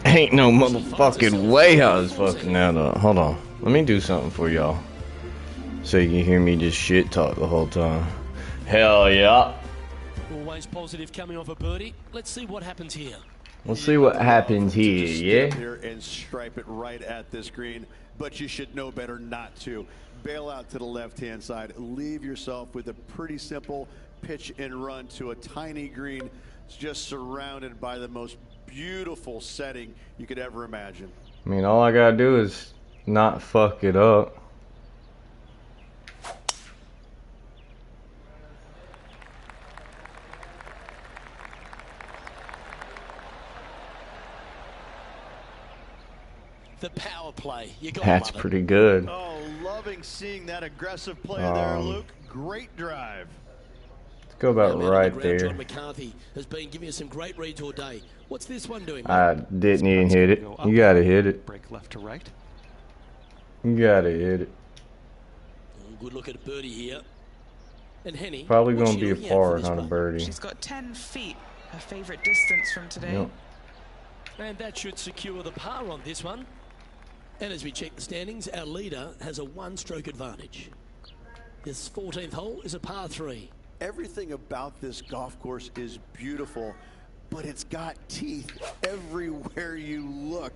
Ain't no motherfucking way I was fucking that up. Hold on. Let me do something for y'all. So you can hear me just shit talk the whole time. Hell yeah. Always positive coming off a birdie. Let's see what happens here. Let's see what happens here, yeah? Here and stripe it right at this green, but you should know better not to. Bail out to the left-hand side. Leave yourself with a pretty simple pitch and run to a tiny green. It's just surrounded by the most beautiful setting you could ever imagine. I mean, all I gotta do is not fuck it up. The power play. You got That's pretty good. Oh, loving seeing that aggressive play there, Luke. Great drive. go about right there. John McCarthy has been giving us some great reads all day. What's this one doing, mate? I didn't even hit it. You gotta hit it. Break left to right. You gotta hit it. Good look at birdie here. And Henny, probably gonna be a par, not a birdie. She's got 10 feet, her favorite distance from today. Yep. And that should secure the par on this one. And as we check the standings, our leader has a one-stroke advantage. This 14th hole is a par 3. Everything about this golf course is beautiful, but it's got teeth everywhere you look.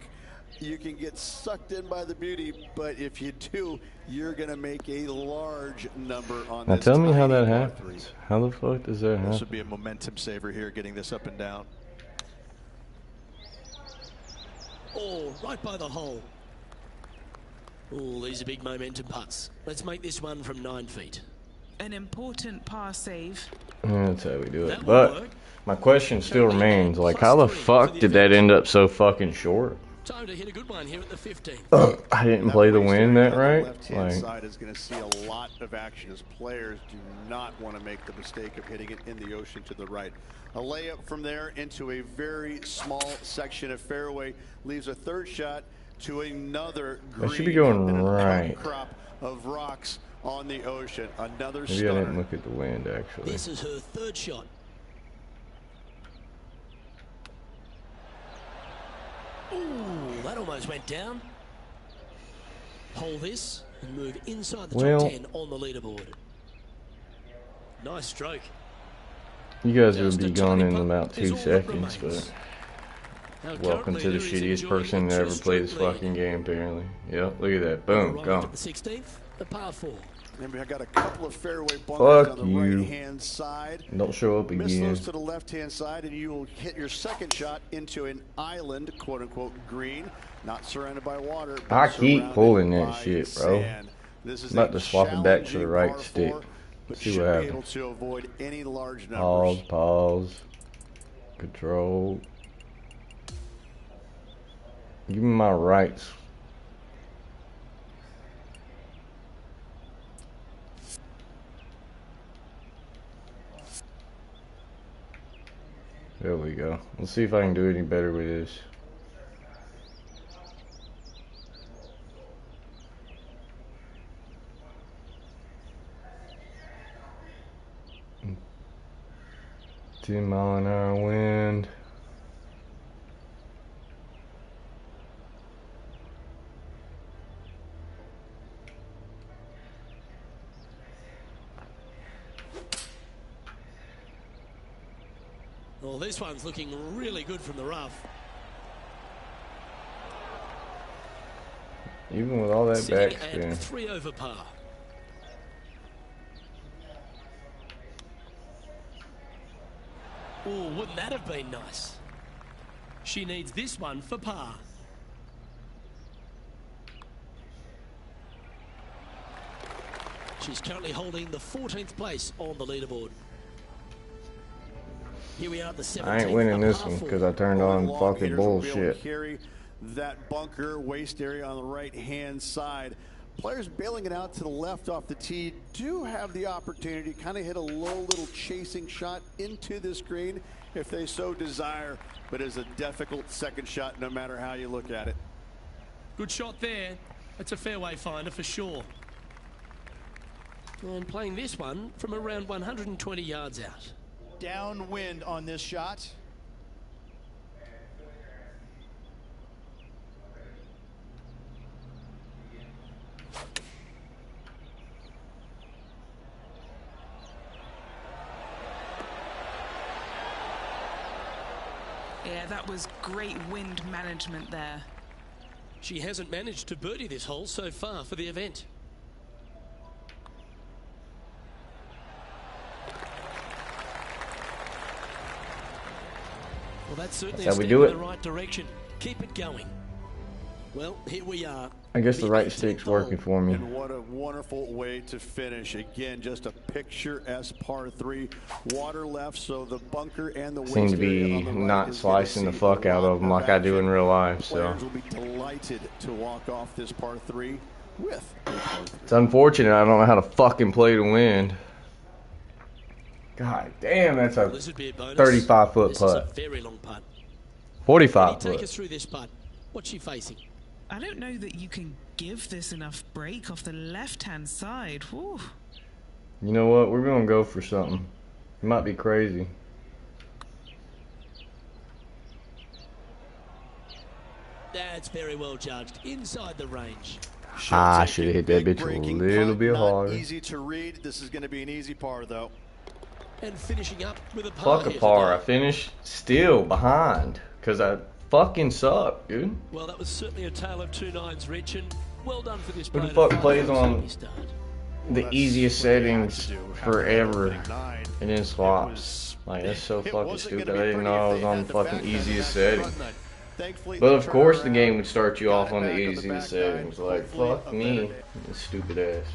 You can get sucked in by the beauty, but if you do, you're going to make a large number on now this. Now tell me how that happens. How the fuck does that happen? This would be a momentum saver here, getting this up and down. Oh, right by the hole. Oh, these are big momentum putts. Let's make this one from 9 feet. An important par save. That's how we do it. But my question still remains, like, how the fuck did that end up so fucking short? Time to hit a good one here at the 15th. I didn't play the wind that right. Left-hand side is going to see a lot of action as players do not want to make the mistake of hitting it in the ocean to the right. A layup from there into a very small section of fairway leaves a third shot to another green. I should be going right. Crop of rocks on the ocean. Another Maybe I didn't look at the wind actually. This is her third shot. Ooh, that almost went down. Hold this and move inside the top 10 on the leaderboard. Nice stroke. You guys would be gone in about 2 seconds, but welcome to the shittiest person to ever play this fucking game, apparently. Yep, look at that. Boom, gone. The 16th, a par 4. Remember, I got a couple of fairway bunkers Fuck on the you. right-hand side. Don't show up Miss again. those to the left-hand side, and you will hit your second shot into an island, quote-unquote, green, not surrounded by water. But I keep pulling that by shit, bro. sand. This is I'm about to swap it back to the right par stick. four, but See should what be able happens. to avoid any large numbers. Pause, pause. Control. Give me my rights. There we go. Let's see if I can do any better with this. $10-mile-an-hour wind. Well, this one's looking really good from the rough. Even with all that Sitting backspin. at 3 over par. Oh, wouldn't that have been nice? She needs this one for par. She's currently holding the 14th place on the leaderboard. Here we are at the 17th. I ain't winning this one because I turned on fucking bullshit. Carry that bunker waist area on the right-hand side. Players bailing it out to the left off the tee do have the opportunity to kind of hit a low little chasing shot into this green if they so desire, but it's a difficult second shot no matter how you look at it. Good shot there. That's a fairway finder for sure. And playing this one from around 120 yards out. Downwind on this shot. Yeah, that was great wind management there. She hasn't managed to birdie this hole so far for the event. Well, that's certainly a step in the right direction. Keep it going. Well, here we are. I guess the right stick's working for me. And what a wonderful way to finish. Again, just a picturesque par 3. Water left, so the bunker and the Seem to be not slicing the fuck out of them like I do in real life. So players will be delighted to walk off this par 3 with. It's unfortunate I don't know how to fucking play to wind. God damn, that's a This would be a bonus. 35-foot This is a putt. very long putt. 45 Take foot. us through this putt. What's she facing? I don't know that you can give this enough break off the left-hand side. Whew. You know what? We're gonna go for something. It might be crazy. That's very well judged. Inside the range. I should have hit that bitch a little bit harder. Easy to read. This is going to be an easy par, though. And finishing up with a par. Fuck a par. I finished still behind because I fucking suck, dude. Well, that was certainly a tale of two nines, Rich, and well done for this Who the player. fuck plays on the easiest settings forever and then swaps? Like, that's so fucking stupid. I didn't know I was on the fucking easiest setting. But of course the game would start you off on the easiest settings. Like, fuck me, stupid ass.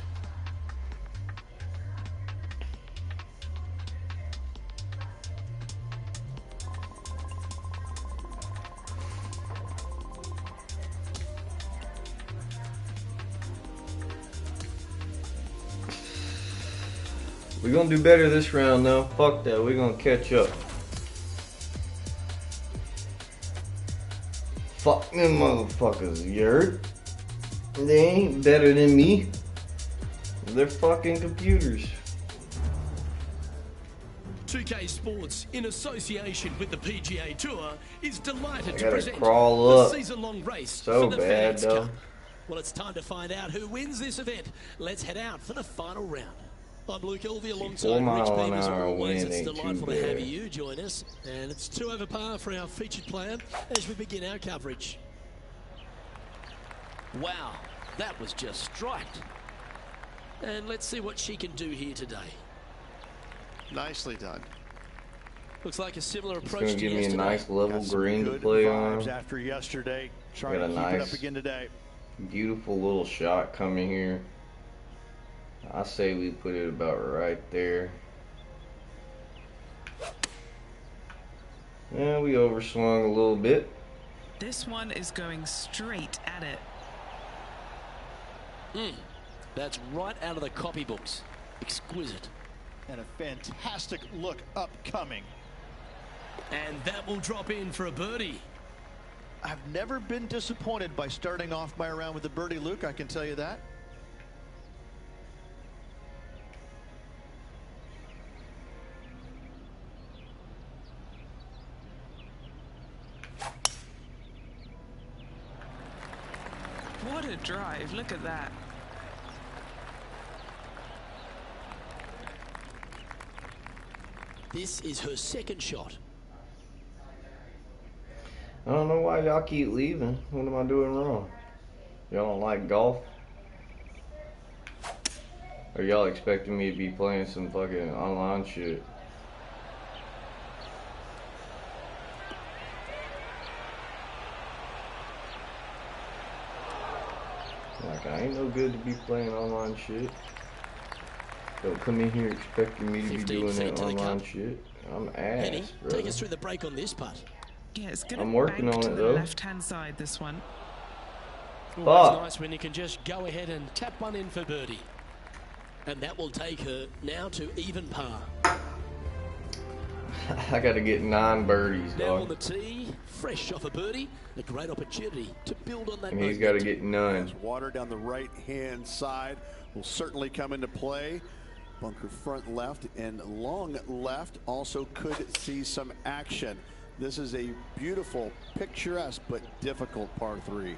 We're gonna do better this round though. Fuck that, we're gonna catch up. Fuck them motherfuckers, you heard? They ain't better than me. They're fucking computers. 2K Sports, in association with the PGA Tour, is delighted to gotta present crawl the up season-long race so for the bad, FedEx though. Cup. Well, it's time to find out who wins this event. Let's head out for the final round. I'm Luke Elvey alongside 4 Rich mile Beam an as hour always. wind It's ain't too delightful to have bad. you join us. And it's 2 over par for our featured player as we begin our coverage. Wow, that was just striked. And let's see what she can do here today. Nicely done. Looks like a similar It's approach gonna to give me a yesterday. nice level Got some green to good play vibes on. after yesterday. Got Trying a to keep it nice up again today. beautiful little shot coming here. I say we put it about right there. Yeah, we overswung a little bit. This one is going straight at it. That's right out of the copybooks. Exquisite. And a fantastic look upcoming. And that will drop in for a birdie. I've never been disappointed by starting off my round with a birdie, Luke, I can tell you that. What a drive, look at that. This is her second shot. I don't know why y'all keep leaving. What am I doing wrong? Y'all don't like golf? Or y'all expecting me to be playing some fucking online shit? Like, I ain't no good to be playing online shit. Don't come in here expecting me to be 15 doing feet that to the online cup. shit. I'm Penny, ass, take brother. us through the break on this putt. Yeah, it's going I'm to working bank on to it, the though. left-hand side, this one. Always Fuck. nice when you can just go ahead and tap one in for birdie. And that will take her now to even par. I gotta get 9 birdies, Now on dog. the tee, fresh off a birdie, a great opportunity to build on that And he's gotta momentum. get none. Water down the right-hand side will certainly come into play. Bunker front left and long left also could see some action. This is a beautiful, picturesque, but difficult par 3.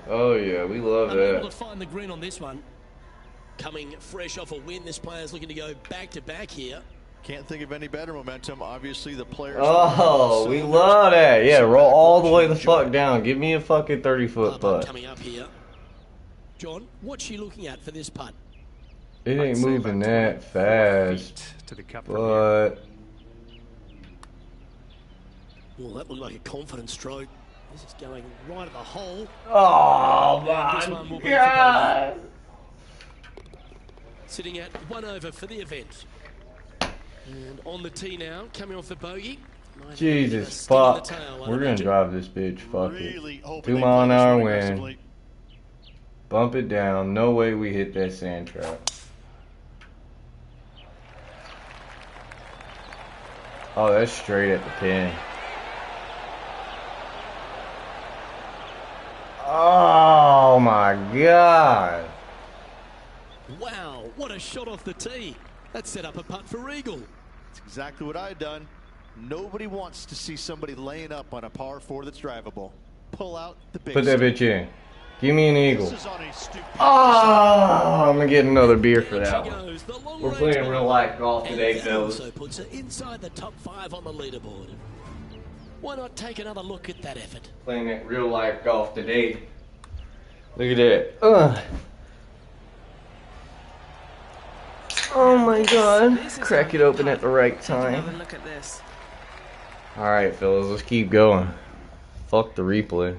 Oh yeah, we love Unable to that. find the green on this one. Coming fresh off a win, this player's looking to go back-to-back here. Can't think of any better momentum. Obviously, the players. Oh, we love that. Yeah, roll all the way the fuck down. Give me a fucking 30-foot Par putt. coming up here. John, what's she looking at for this putt? It I'd ain't say moving about that 24 fast, feet to the cup from here. but Well, that looked like a confident stroke. This is going right at the hole. oh This one will my be for god! Sitting at 1 over for the event. And on the tee now, coming off the bogey. Might have a bit of a Jesus sting in the fuck! tail, I'd We're gonna imagine. drive this bitch. Fuck Really it. hoping 2 they mile an play this hour one wind. aggressively. Bump it down. No way we hit that sand trap. Oh, that's straight at the pin. Oh my God. Wow, what a shot off the tee. That set up a putt for eagle. That's exactly what I had done. Nobody wants to see somebody laying up on a par 4 that's drivable. Pull out the big Put that stick. bitch in. Give me an eagle. This is on a stupendous Oh, I'm gonna get another beer for There that she one. goes, the long We're range playing real ball. life golf And today, that fellas. also puts her inside the top 5 on the leaderboard. Why not take another look at that effort? Playing that real life golf today. Look at that. Oh my God. This is Crack it a open putt. at the right Take another time. look at this. Alright, fellas, let's keep going. Fuck the replay.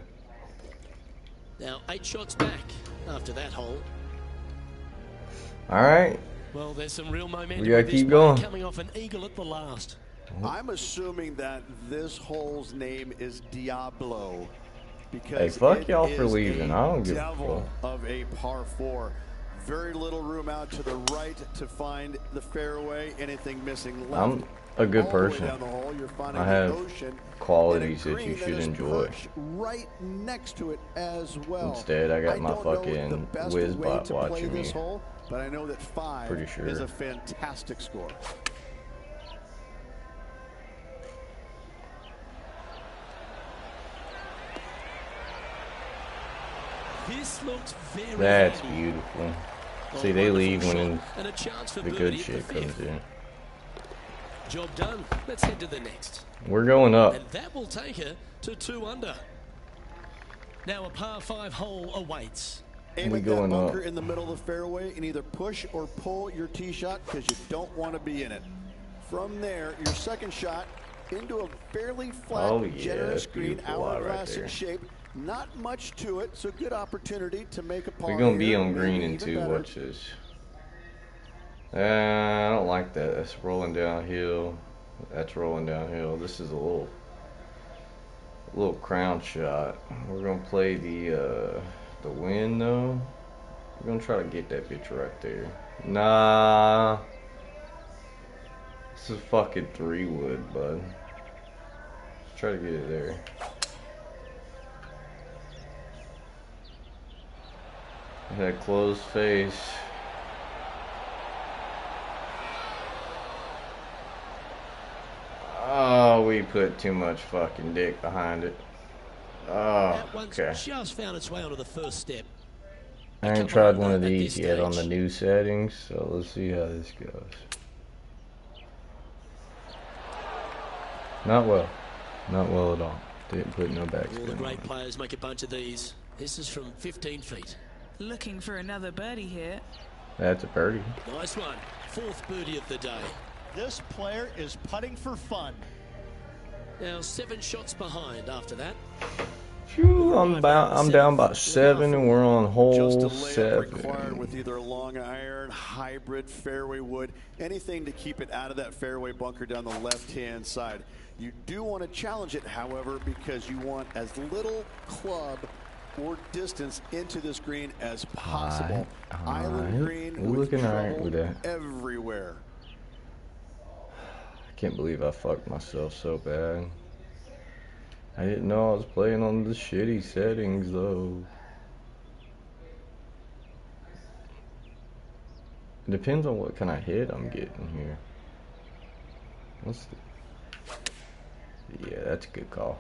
Now 8 shots back after that hole. Alright. Well, there's some real momentum. We gotta with this keep player going. coming off an eagle at the last. I'm assuming that this hole's name is Diablo because Hey, fuck it y'all for is leaving. a I don't give a devil fuck. of a par 4. Very little room out to the right to find the fairway. Anything missing left. I'm a good All the way person. down the hole, you're finding I the have ocean qualities and a that you green should is enjoy. perched right next to it as well. Instead, I got my don't know fucking the best whiz way bot to play watching this me. hole, but I know that 5 Pretty sure. is a fantastic score. This looks very That's handy. beautiful. Oh, See, they wonderful leave shot when and a chance for the birdie good at the shit comes fifth. in. Job done. Let's head to the next. We're going up. And that will take her to 2 under. Now a par 5 hole awaits. Aim We at that going bunker up. in the middle of the fairway and either push or pull your tee shot because you don't want to be in it. From there, your second shot into a fairly flat, Oh, yeah, generous that's green, beautiful lie right hourglass in there. shape. Not much to it, so good opportunity to make a par. We're gonna be here, on green maybe in even 2. better. Watch this. I don't like that. That's rolling downhill. That's rolling downhill. This is a little crown shot. We're gonna play the wind though. We're gonna try to get that bitch right there. Nah. This is fucking 3 wood, bud. Let's try to get it there. That closed face. Oh, we put too much fucking dick behind it. Oh, That one's okay. just found its way onto the first step. I ain't tried one of these yet on the new settings, so let's see how this goes. Not well. Not well at all. Didn't put no All the backspin on great it. players make a bunch of these. This is from 15 feet. Looking for another birdie here. That's a birdie. Nice one. 4th birdie of the day. This player is putting for fun. Now 7 shots behind after that. Phew, I'm down about 7 and we're on Just a hole layup required 7. with either a long iron, hybrid, fairway wood, anything to keep it out of that fairway bunker down the left-hand side. You do want to challenge it, however, because you want as little club or distance into this green as possible. Island green We're with looking alright trouble with that. everywhere. I can't believe I fucked myself so bad. I didn't know I was playing on the shitty settings though. It depends on what kind of hit I'm getting here. Yeah, that's a good call.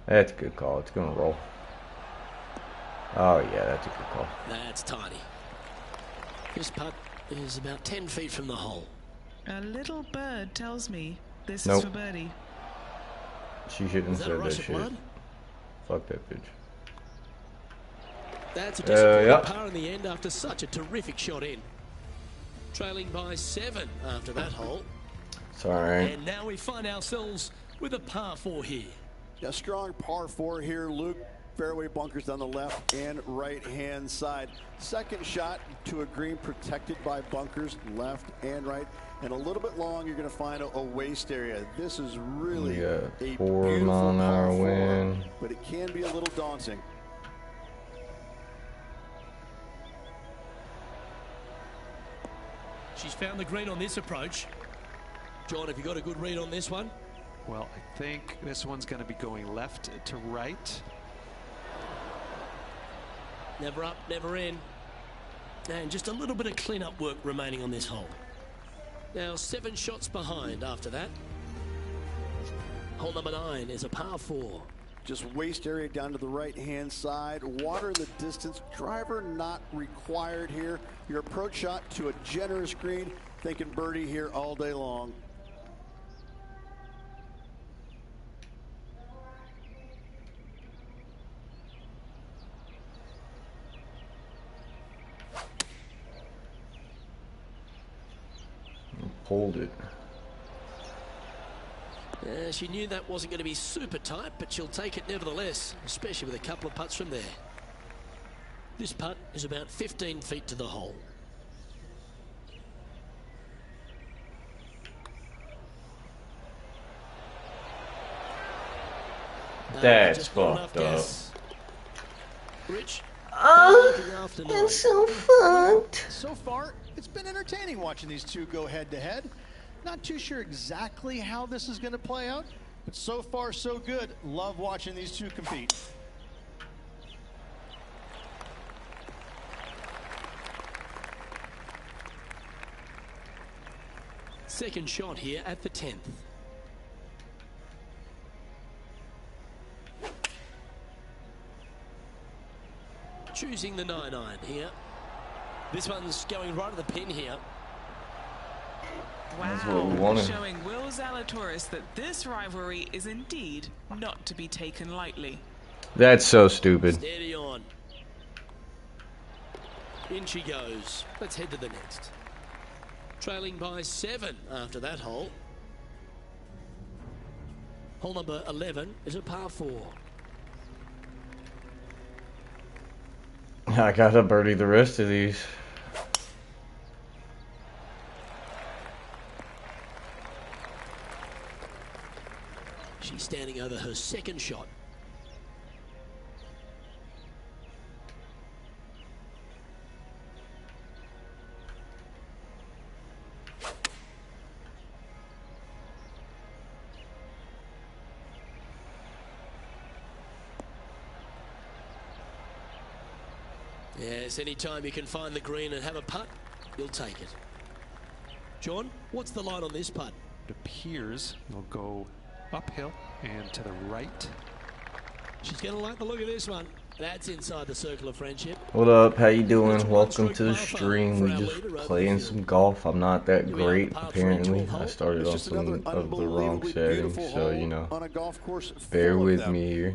That's a good call. It's gonna roll. Oh yeah, that's a good call. That's tiny. This putt is about 10 feet from the hole. A little bird tells me this Nope. is for birdie. She shouldn't Is that a have said rush that of shit. blood? Fuck that bitch. That's a disappointing yep. par in the end after such a terrific shot in. Trailing by 7 after that hole. It's alright. And now we find ourselves with a par 4 here. A strong par 4 here, Luke. Fairway bunkers on the left and right hand side. Second shot to a green protected by bunkers left and right, and a little bit long you're going to find a waste area. This is really We got a 4 beautiful mile an hour par 4, wind. but it can be a little daunting. She's found the green on this approach. John, have you got a good read on this one? Well, I think this one's going to be going left to right. Never up, never in. And just a little bit of clean-up work remaining on this hole. Now 7 shots behind after that. Hole number 9 is a par 4. Just waist area down to the right-hand side. Water in the distance. Driver not required here. Your approach shot to a generous green. Thinking birdie here all day long. Hold it. She knew that wasn't going to be super tight, but she'll take it nevertheless, especially with a couple of putts from there. This putt is about 15 feet to the hole. That's fucked up. Rich. It's so fucked. So far, it's been entertaining watching these two go head-to-head. Not too sure exactly how this is going to play out, but so far so good. Love watching these two compete. Second shot here at the 10th. Choosing the 9-iron here. This one's going right at the pin here. That's what we wanted. Showing Will Zalatoris that this rivalry is indeed not to be taken lightly. That's so stupid. Steady on. In she goes. Let's head to the next. Trailing by 7 after that hole. Hole number 11 is a par 4. I gotta birdie the rest of these. She's standing over her second shot. Yes, anytime you can find the green and have a putt, you'll take it. John, what's the line on this putt? It appears they'll go uphill and to the right. She's going to like the look of this one. That's inside the circle of friendship. What up? How you doing? Welcome to the stream. We just playing some golf. I'm not that great, apparently. I started on some of the wrong settings, so you know, bear with me here.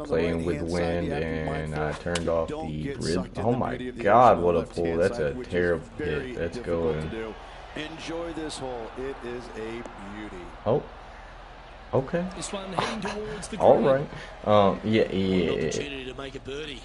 Playing with wind, and I turned off the rib. Oh my God, what a pull! That's a terrible hit. That's going. Enjoy this hole. It is a beauty. Oh. Okay. This one heading towards the all green. right. Yeah. Opportunity to make a birdie.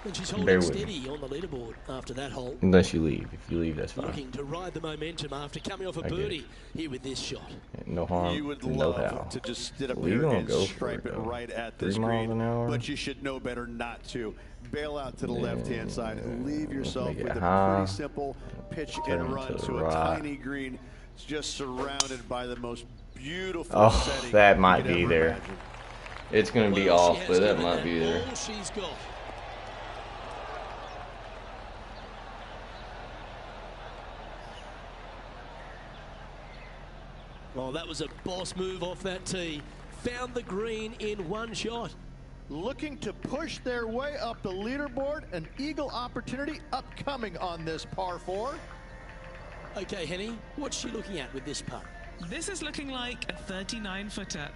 And she's holding steady on the leaderboard after that hole. Unless you leave. If you leave, that's fine. Looking to ride the momentum after coming off a birdie here with this shot. No harm, you would no love foul. to just sit up We here gonna and go stripe for it, it though. right at 3 this miles green, an hour. but you should know better not to. Bail out to the left-hand side. Leave yourself Make it with a high. pretty simple pitch Turn and run to to the a right. tiny green. It's just surrounded by the most beautiful Oh, setting that you might could be ever there. imagine. It's gonna be Well, off, she has but that given might be there. all she's got. Well, that was a boss move off that tee. Found the green in one shot. Looking to push their way up the leaderboard. An eagle opportunity upcoming on this par 4. Okay, Henny, what's she looking at with this putt? This is looking like a 39-footer.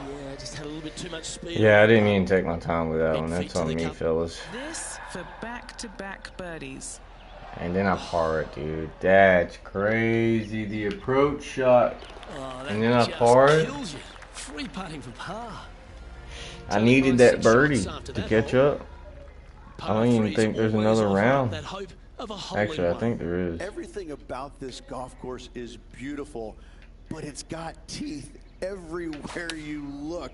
Yeah, just had a little bit too much speed. Yeah, I didn't even take my time with that Big one. feet That's to on the me, cup. fellas. This for back-to-back birdies. And then I par it, dude. That's crazy. The approach shot. Oh, that And then I just par it. kills you. Free putting for par. I needed that birdie after to that catch hole. up. I don't even think there's another round. That hope of a hole Actually, in I one. think there is. Everything about this golf course is beautiful, but it's got teeth everywhere you look.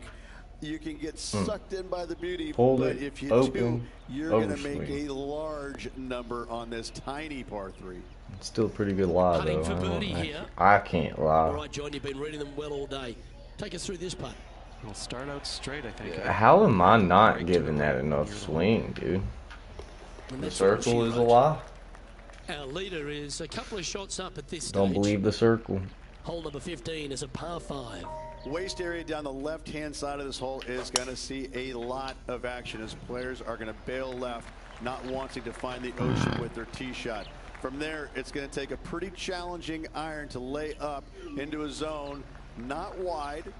You can get sucked in by the beauty, Hold but it, if you open, do, you're going to overswing. make a large number on this tiny par 3. It's still a pretty good lie, Putting though. for birdie here. I can't All lie. right, John, you've been reading them well all day. Take us through this putt. We'll start out straight, I think. How am I not giving that enough swing, dude? And The that's what she circle is a wrote. lie. Our leader is a couple of shots up at this Don't stage. believe the circle. Hole number 15 is a par 5. Waist area down the left-hand side of this hole is going to see a lot of action as players are going to bail left, not wanting to find the ocean with their tee shot. From there, it's going to take a pretty challenging iron to lay up into a zone, not wide.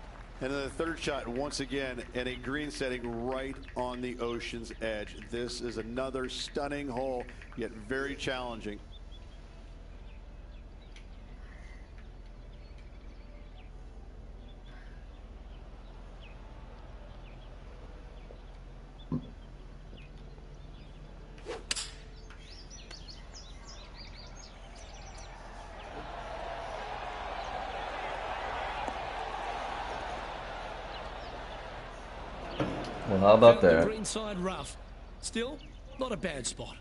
And then the third shot, once again, in a green setting right on the ocean's edge. This is another stunning hole, yet very challenging. Well, how about The that? green side rough. Still, not a bad spot.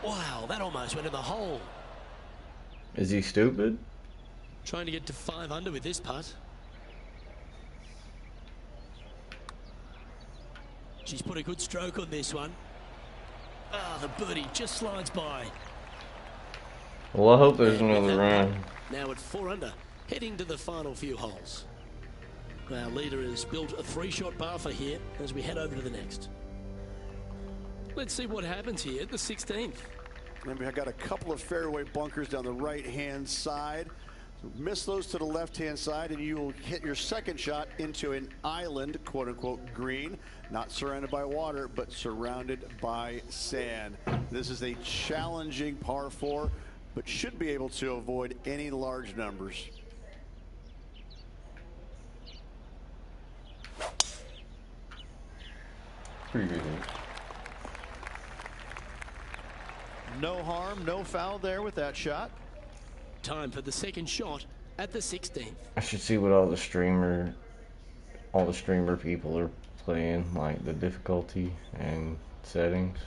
Wow, that almost went in the hole. Is he stupid? Trying to get to 5 under with this putt. She's put a good stroke on this one. Ah, the birdie just slides by. Well, I hope there's And with another that round. putt, now at 4 under, heading to the final few holes. Our leader has built a 3-shot buffer here as we head over to the next. Let's see what happens here at the 16th. Remember, I got a couple of fairway bunkers down the right-hand side. So miss those to the left-hand side, and you will hit your second shot into an island, quote-unquote, green. Not surrounded by water, but surrounded by sand. This is a challenging par 4, but should be able to avoid any large numbers. Pretty good. No harm, no foul there with that shot. Time for the second shot at the 16th. I should see what all the streamer people are playing, like the difficulty and settings.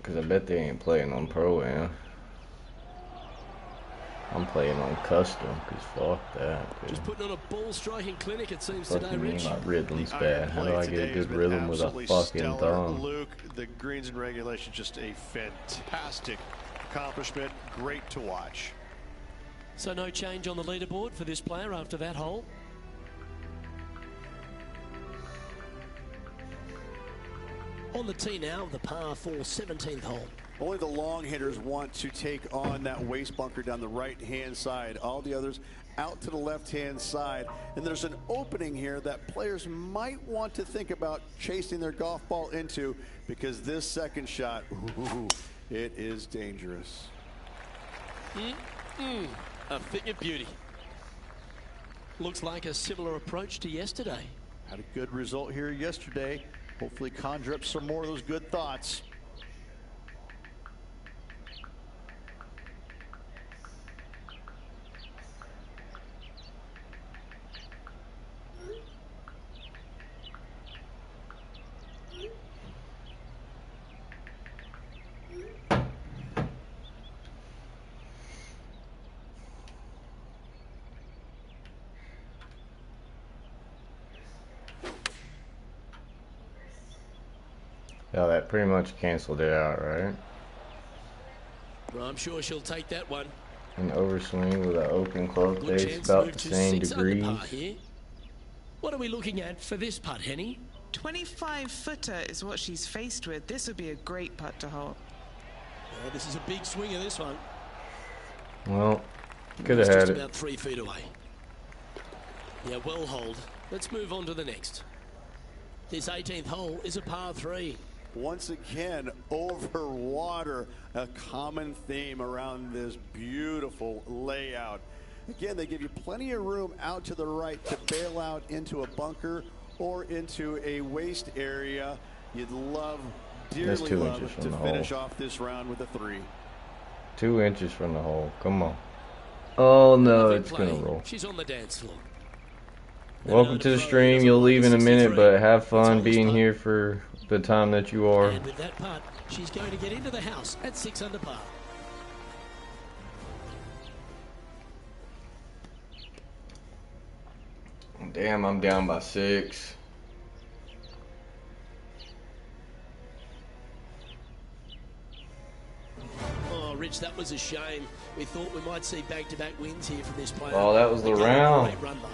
Cause I bet they ain't playing on Pro-Am. I'm playing on custom, cause fuck that, dude. Just putting on a ball striking clinic, it seems today, Fucking me, Rich. my rhythm's The bad. iron How do play I get today a has good been rhythm with a absolutely fucking stellar. thumb? Luke, the greens and regulation, just a fantastic accomplishment. Great to watch. So no change on the leaderboard for this player after that hole. On the tee now, the par 4 17th hole. Only the long hitters want to take on that waist bunker down the right-hand side. All the others out to the left-hand side. And there's an opening here that players might want to think about chasing their golf ball into, because this second shot, ooh, it is dangerous. A thing of beauty. Looks like a similar approach to yesterday. Had a good result here yesterday. Hopefully conjure up some more of those good thoughts. Yeah, that pretty much canceled it out, right? Well, I'm sure she'll take that one. An overswing with an open club Good face chance to about move the to same 6 under degrees. par here. What are we looking at for this putt, Henny? 25-footer is what she's faced with. This would be a great putt to hold. Oh, this is a big swing of this one. Well, could have It's had just it. about 3 feet away. Yeah, well hold. Let's move on to the next. This 18th hole is a par 3. Once again, over water, a common theme around this beautiful layout. Again, they give you plenty of room out to the right to bail out into a bunker or into a waste area. You'd love, dearly love, to finish off this round with a 3. 2 inches from the hole. Come on. Oh no, it's gonna roll. She's on the dance floor. Welcome to the stream. You'll leave in a minute, but have fun being here for the time that you are. And with that putt, she's going to get into the house at 6 under par. Damn, I'm down by 6. Oh, Rich, that was a shame. We thought we might see back-to-back wins here from this player. Oh, that was the round. Great run, though.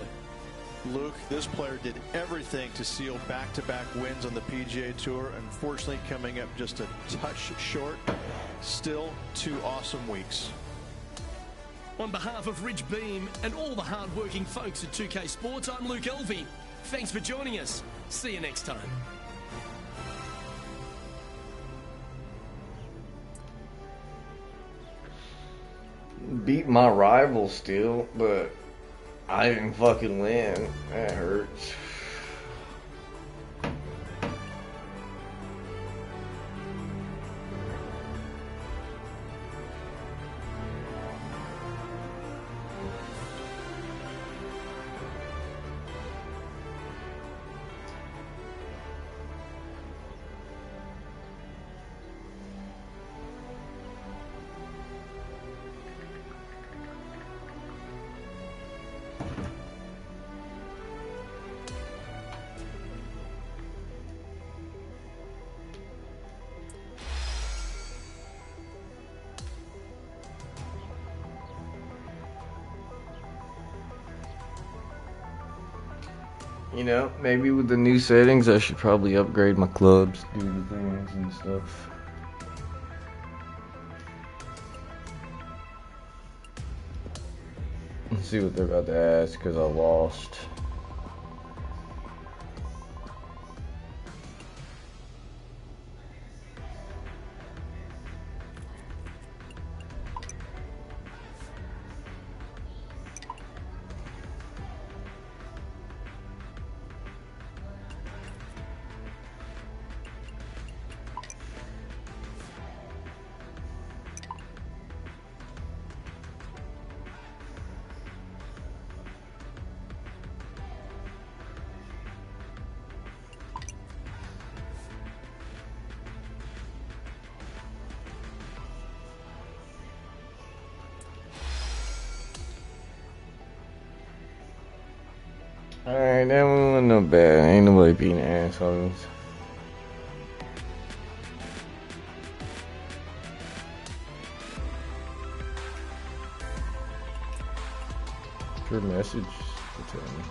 Luke, this player did everything to seal back-to-back wins on the PGA Tour. Unfortunately, coming up just a touch short. Still 2 awesome weeks. On behalf of Rich Beam and all the hard-working folks at 2K Sports, I'm Luke Elvey. Thanks for joining us. See you next time. Beat my rival still, but I didn't fucking win. That hurts. You know, maybe with the new settings, I should probably upgrade my clubs, do the things and stuff. Let's see what they're about to ask, because I lost. Alright, that one wasn't no bad. Ain't nobody being assholes. Your message to tell me.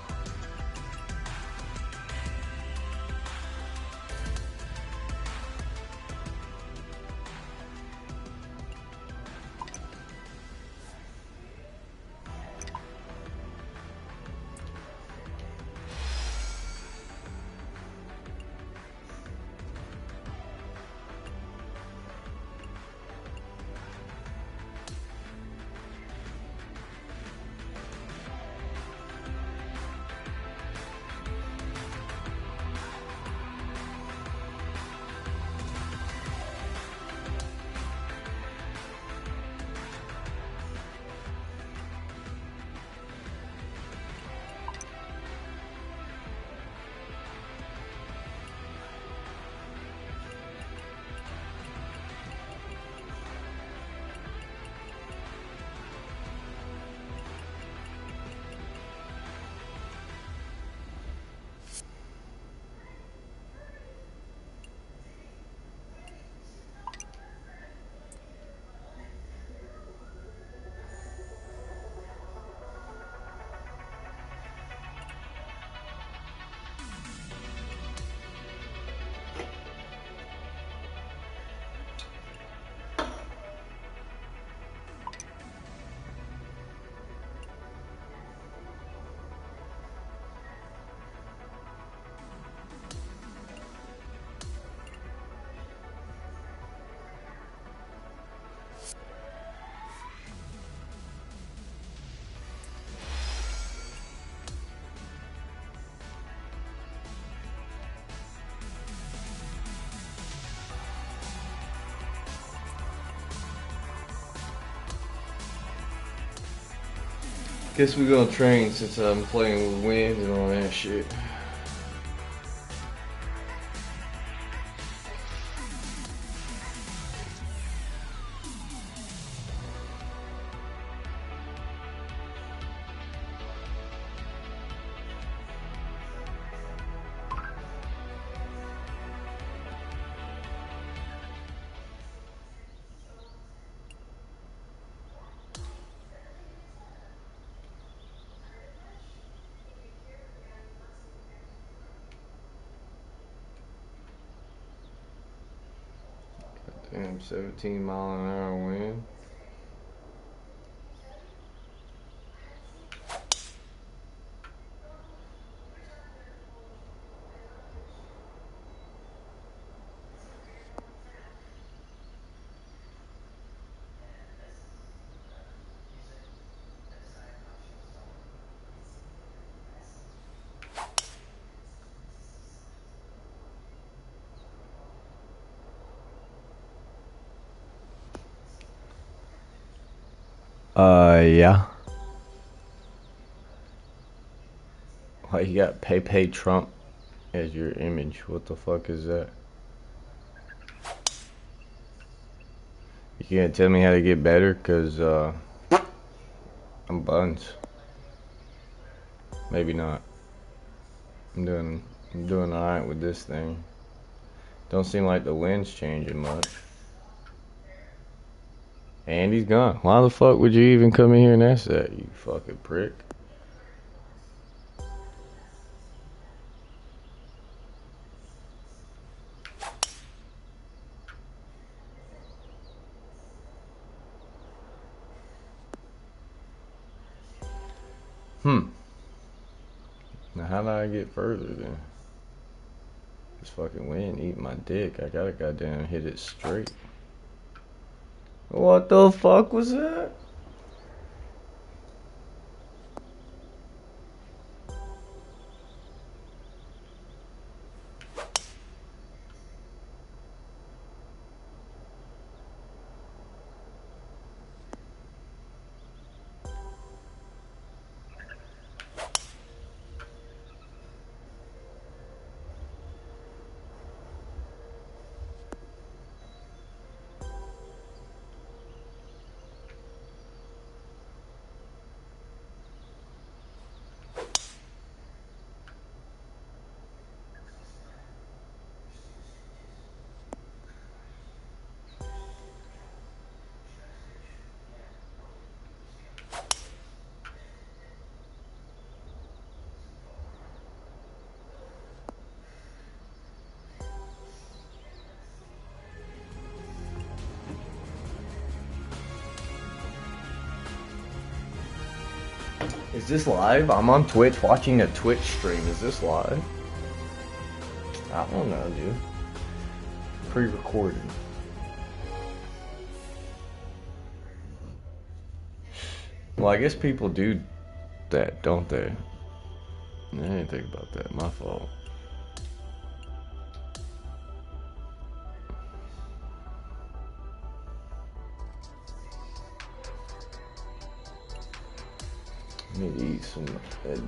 Guess we gonna train since I'm playing with wind and all that shit. Damn, 17-mile-an-hour wind. Yeah. Why you got Pepe Trump as your image? What the fuck is that? You can't tell me how to get better, cause I'm buns. Maybe not. I'm doing alright with this thing. Don't seem like the wind's changing much. And he's gone. Why the fuck would you even come in here and ask that, you fucking prick? Now how do I get further then? This fucking wind eating my dick. I gotta goddamn hit it straight. What the fuck was that? Is this live? I'm on Twitch watching a Twitch stream. Is this live? I don't know, dude. Pre-recorded. Well, I guess people do that, don't they? I didn't think about that. My fault. I need to eat some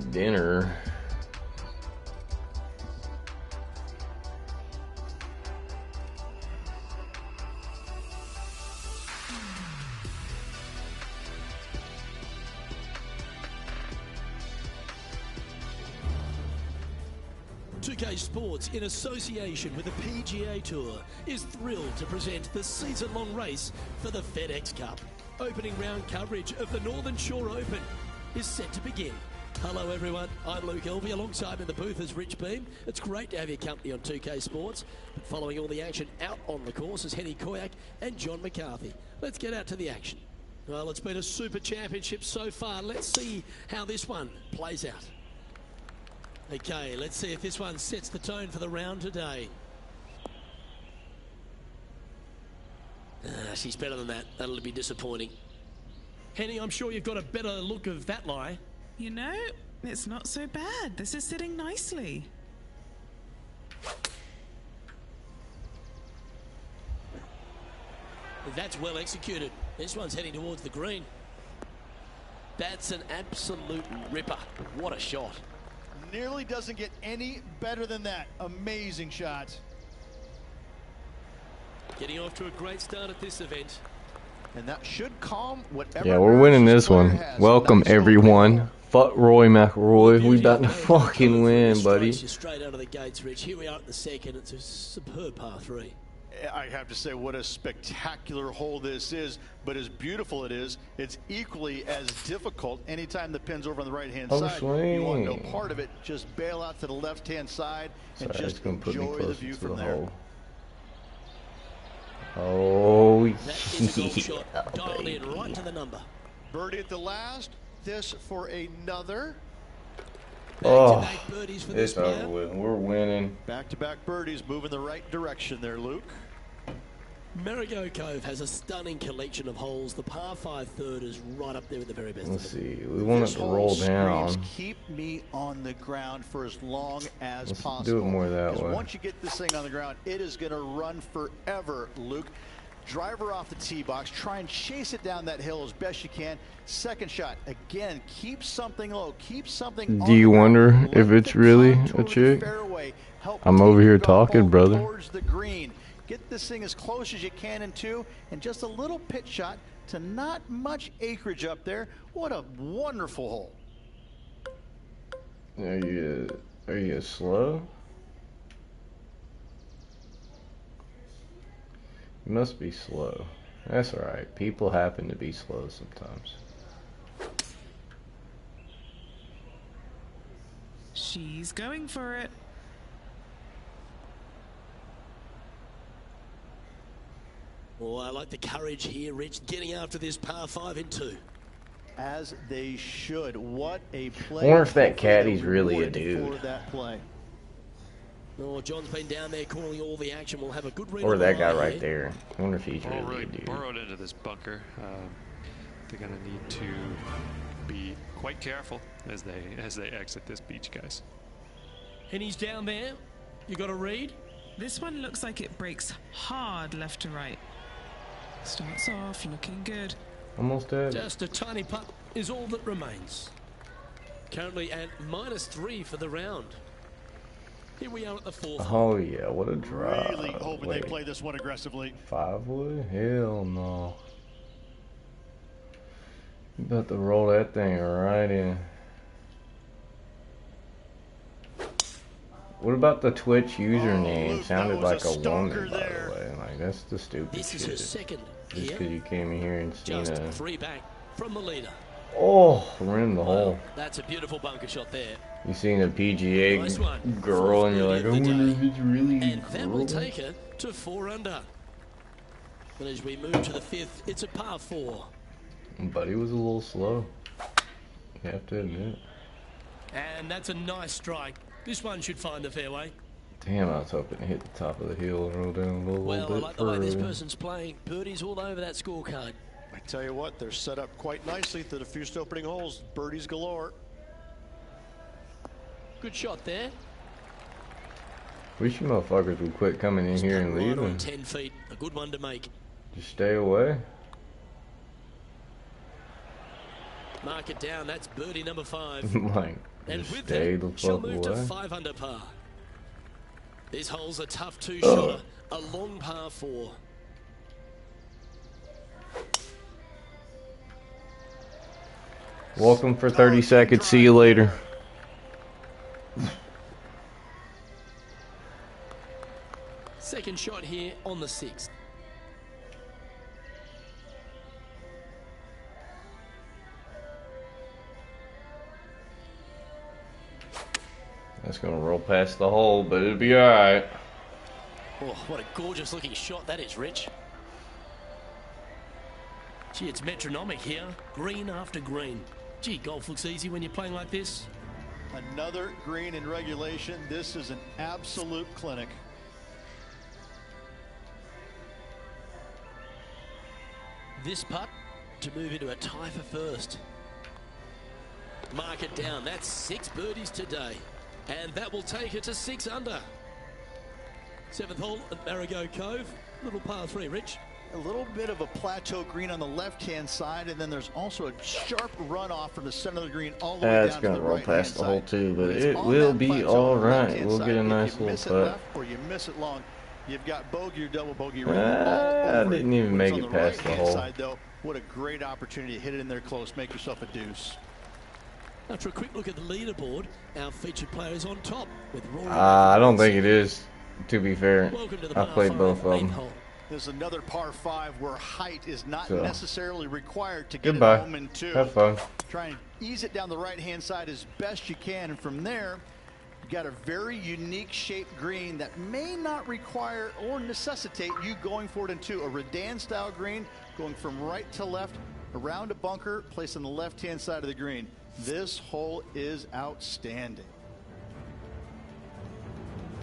dinner. Sports, in association with the PGA Tour, is thrilled to present the season-long race for the FedEx Cup. Opening round coverage of the Northern Shore Open is set to begin. Hello everyone, I'm Luke Elvey. Alongside me in the booth is Rich Beam. It's great to have your company on 2K Sports. But following all the action out on the course is Henny Koyak and John McCarthy. Let's get out to the action. Well, it's been a super championship so far. Let's see how this one plays out. Okay, let's see if this one sets the tone for the round today. She's better than that. That'll be disappointing. Henny, I'm sure you've got a better look of that lie. You know, it's not so bad. This is sitting nicely. That's well executed. This one's heading towards the green. That's an absolute ripper. What a shot. Nearly doesn't get any better than that. Amazing shot. Getting off to a great start at this event. And that should calm whatever. Yeah, we're winning this one. Welcome, everyone. Fuck Roy McIlroy. We about to fucking win, buddy. Straight out of the gates, Rich. Here we are at the second. It's a superb par 3. I have to say, what a spectacular hole this is, but as beautiful it is, it's equally as difficult anytime the pin's over on the right-hand side. Swing. You want no part of it. Just bail out to the left-hand side and just enjoy the view from there. Hole. Oh, that is a goal shot. Dialed in right to the number. Birdie at the last. This for another. Oh, birdies for it's this over with. We're winning. Back-to-back birdies, moving the right direction there, Luke. Marigot Cove has a stunning collection of holes. The par 5 third is right up there with the very best. Let's see. We want it to roll down. Keep me on the ground for as long as possible. Do it more that way. Once you get this thing on the ground, it is going to run forever, Luke. Driver off the tee box. Try and chase it down that hill as best you can. Second shot. Again, keep something low. Keep something. Do you wonder if it's really a chick? I'm over here talking, brother. Towards the green. Get this thing as close as you can in two, and just a little pitch shot to not much acreage up there. What a wonderful hole. Are you slow? You must be slow. That's alright. People happen to be slow sometimes. She's going for it. Oh, I like the courage here, Rich, getting after this par 5 in 2. As they should. What a play. I wonder if that caddy's really a dude. For that play. Oh, John's been down there calling all the action. We'll have a good read. Or that guy right here. there. I wonder if he's really a dude. Burrowed into this bunker. They're going to need to be quite careful as they exit this beach, guys. And he's down there. You got a read? This one looks like it breaks hard left to right. Starts off looking good. Almost dead. Just a tiny putt is all that remains. Currently at -3 for the round. Here we are at the 4th. Oh yeah, what a drive. Really hoping they play this one aggressively. 5 wood? Hell no. You about to roll that thing right in. What about the Twitch username? Luke, Sounded like a woman, by there. the way. Like, that's the stupid This is shit. her second Just here. because you came in here and seen Just a... 3 back from the leader. Oh, ran the hole. That's a beautiful bunker shot there. You seen a PGA Nice one. girl and you're like, I Fourth wonder birdie if it's really a And that will girl. take her to 4 under. And as we move to the 5th, it's a par 4. But he was a little slow. You have to admit. And that's a nice strike. This one should find the fairway. Damn, I was hoping to hit the top of the hill and roll down a little Well, I bit like the way this further. person's playing. Birdies all over that scorecard. I tell you what, they're set up quite nicely through the first opening holes. Birdies galore. Good shot there. Wish you motherfuckers would quit coming in here and Right on leaving. 10 feet. A good one to make. Just stay away. Mark it down. That's birdie number 5. Like, And just with stay that, the she'll fuck move to away. 5 under par. This hole's a tough 2-shotter. A long par 4. Welcome for 30 seconds. See you later. Second shot here on the 6th. That's gonna roll past the hole, but it'll be alright. Oh, what a gorgeous looking shot that is, Rich. Gee, it's metronomic here. Green after green. Gee, golf looks easy when you're playing like this. Another green in regulation. This is an absolute clinic. This putt to move into a tie for first. Mark it down. That's 6 birdies today. And that will take it to 6 under. 7th hole at Marigot Cove. Little par 3, Rich. a little bit of a plateau green on the left-hand side, and then there's also a sharp runoff from the center of the green all the way That's down to gonna the roll right-hand past the hole side. too, but When it's it on will that be plateau all on the right. left-hand We'll side, get a if nice you little miss it putt. left or you miss it long, you've got bogey or double bogey written all I over it. didn't even When it's make on it the past the right-hand hole. side, though, what a great opportunity to hit it in there close, make yourself a deuce. After a quick look at the leaderboard, our featured player is on top with Rory. I don't think it is, to be fair. Welcome to the I par played 5, both of 8th them. hole. There's another par 5 where height is not So, necessarily required to get goodbye. it home in 2. Have fun. Try and ease it down the right-hand side as best you can, and from there, you got a very unique shaped green that may not require or necessitate you going for it in 2. A Redan-style green going from right to left around a bunker placed on the left-hand side of the green. This hole is outstanding.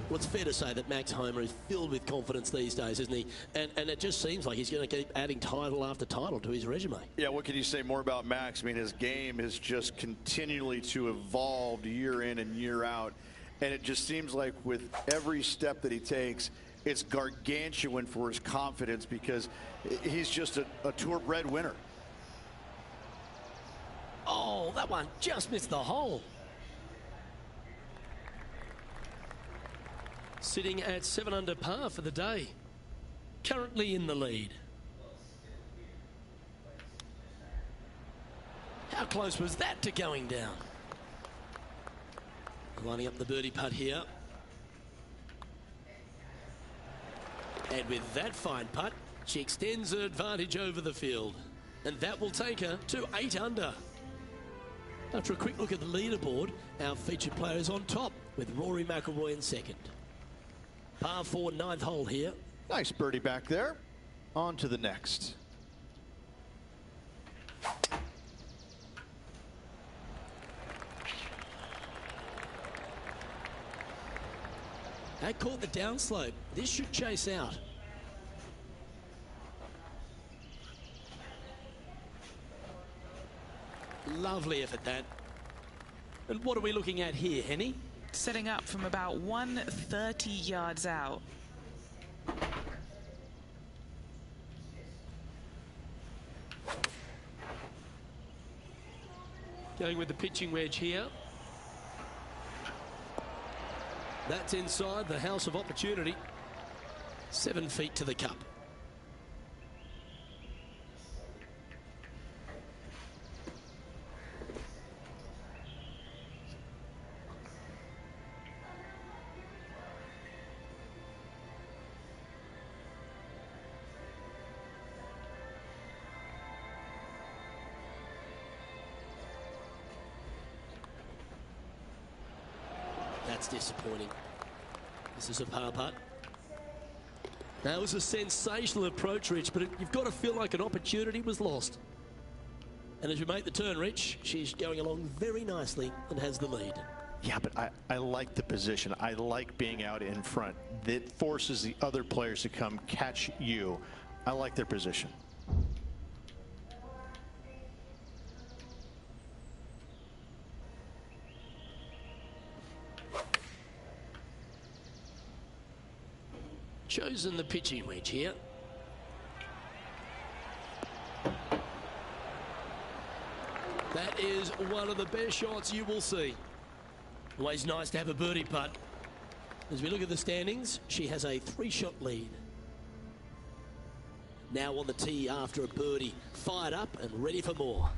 Well, it's fair to say that Max Homer is filled with confidence these days, isn't he? And it just seems like he's going to keep adding title after title to his resume. Yeah, what can you say more about Max? I mean, his game is just continually to evolve year in and year out. And it just seems like with every step that he takes, it's gargantuan for his confidence because he's just a tour-bred winner. Oh, that one just missed the hole. Sitting at 7 under par for the day. Currently in the lead. How close was that to going down? Lining up the birdie putt here. And with that fine putt, she extends her advantage over the field. And that will take her to 8 under. After a quick look at the leaderboard, our featured player is on top with Rory McIlroy in second. Par 4, 9th hole here. Nice birdie back there. On to the next. That caught the downslope. This should chase out. Lovely effort, that. And what are we looking at here, Henny? Setting up from about 130 yards out. Going with the pitching wedge here. That's inside the house of opportunity. 7 feet to the cup. That's disappointing. This is a par putt. That was a sensational approach, Rich, but you've got to feel like an opportunity was lost. And as you make the turn, Rich, she's going along very nicely and has the lead. Yeah, but I like the position. I like being out in front. That forces the other players to come catch you. I like their position. Chosen the pitching wedge here. That is one of the best shots you will see. Always nice to have a birdie putt. As we look at the standings, she has a 3-shot lead. Now on the tee after a birdie, fired up and ready for more.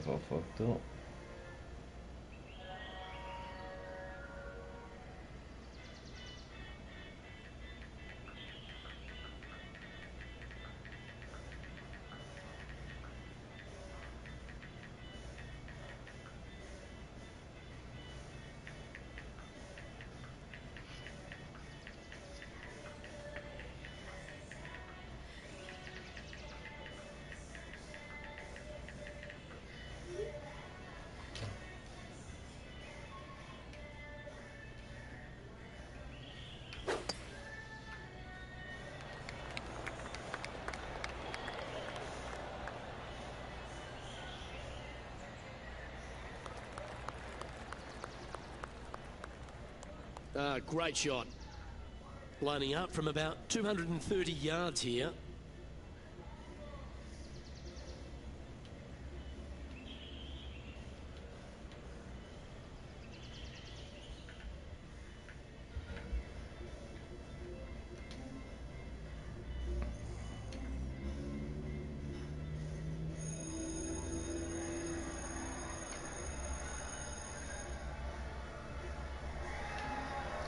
That's all fucked up. Great shot. Lining up from about 230 yards here.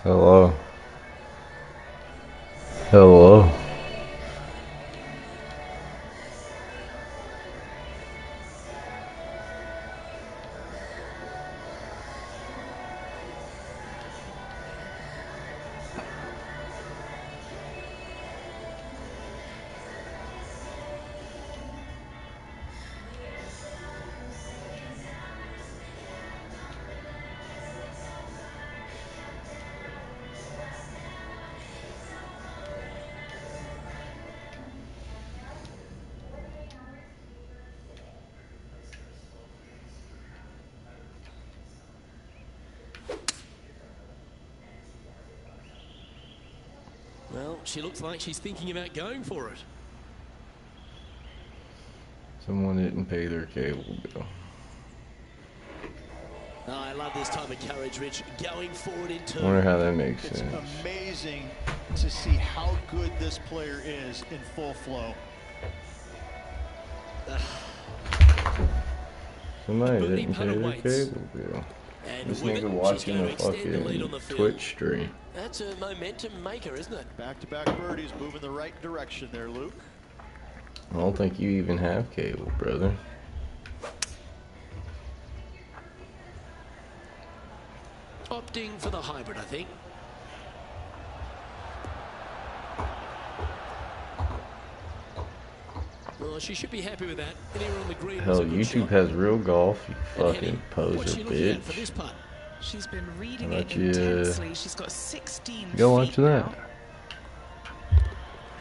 Hello. Hello. Well, she looks like she's thinking about going for it. Someone didn't pay their cable bill. Oh, I love this type of courage, Rich. Going forward in I wonder turn. how that makes It's sense. amazing to see how good this player is in full flow. Somebody Birdie didn't pay putter their waits. cable bill. And This with nigga it, she's watching going a to extend the lead fucking on the field. Twitch stream. That's a momentum maker, isn't it? Back-to-back birdies, moving the right direction there, Luke. I don't think you even have cable, brother. Opting for the hybrid, I think. Well, she should be happy with that. Anywhere on the green. Hell, YouTube has real golf, you fucking What's poser she looking at for bitch. this putt? She's been reading How it about you, intensely. She's got 16 Go feet watch that.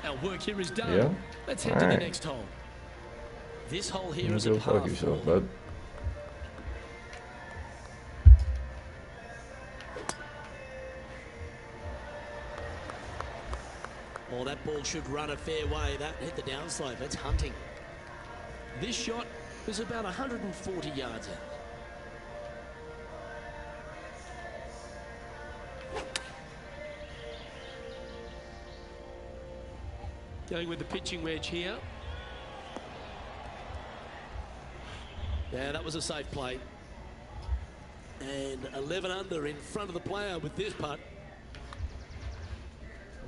now. Our work here is done. Yeah? Let's head to the Alright. next hole. This hole here You is a go par fuck yourself, 4. bud. Oh, that ball should run a fair way. That hit the downslope. That's hunting. This shot is about 140 yards out. Going with the pitching wedge here. Yeah, that was a safe play. And 11 under in front of the player with this putt.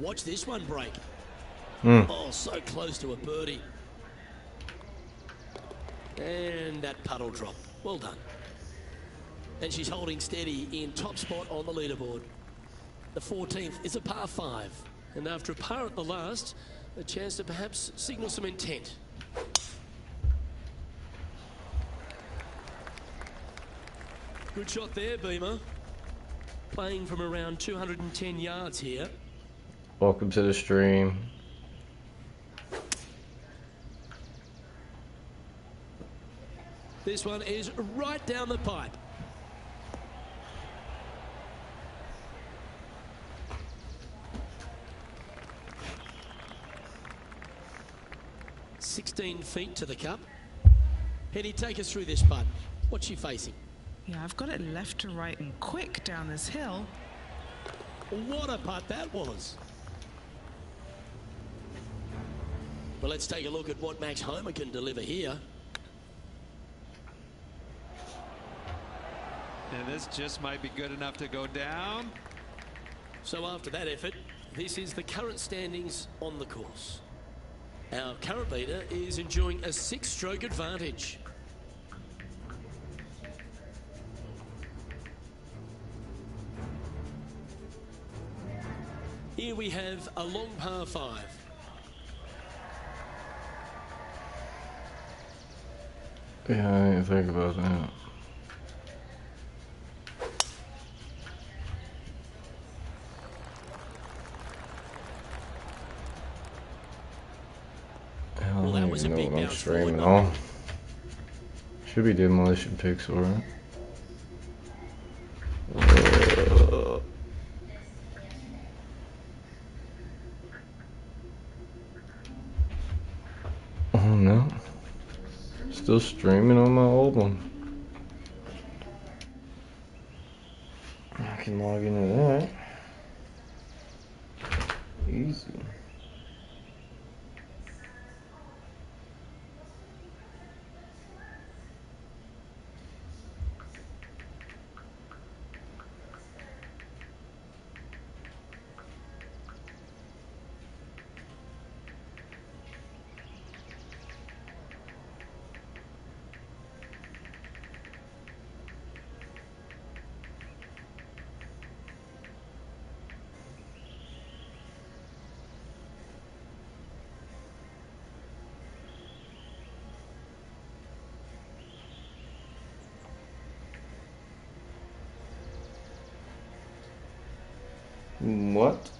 Watch this one break. Oh, so close to a birdie. And that putt will drop. Well done. And she's holding steady in top spot on the leaderboard. The 14th is a par 5. And after a par at the last, a chance to perhaps signal some intent. Good shot there, Beamer. Playing from around 210 yards here. Welcome to the stream. This one is right down the pipe. "16 feet to the cup." Penny, take us through this putt. What's she facing? Yeah, I've got it left to right and quick down this hill. What a putt that was. Well, let's take a look at what Max Homer can deliver here. And this just might be good enough to go down. So after that effort, this is the current standings on the course. Our current leader is enjoying a 6-stroke advantage. Here we have a long par 5. Yeah, I didn't think about that. Well, that was a big I'm bounce forward. streaming on. Should be demolition pixel, right? Oh no. Still streaming on my old one. I can log into that. Easy. What?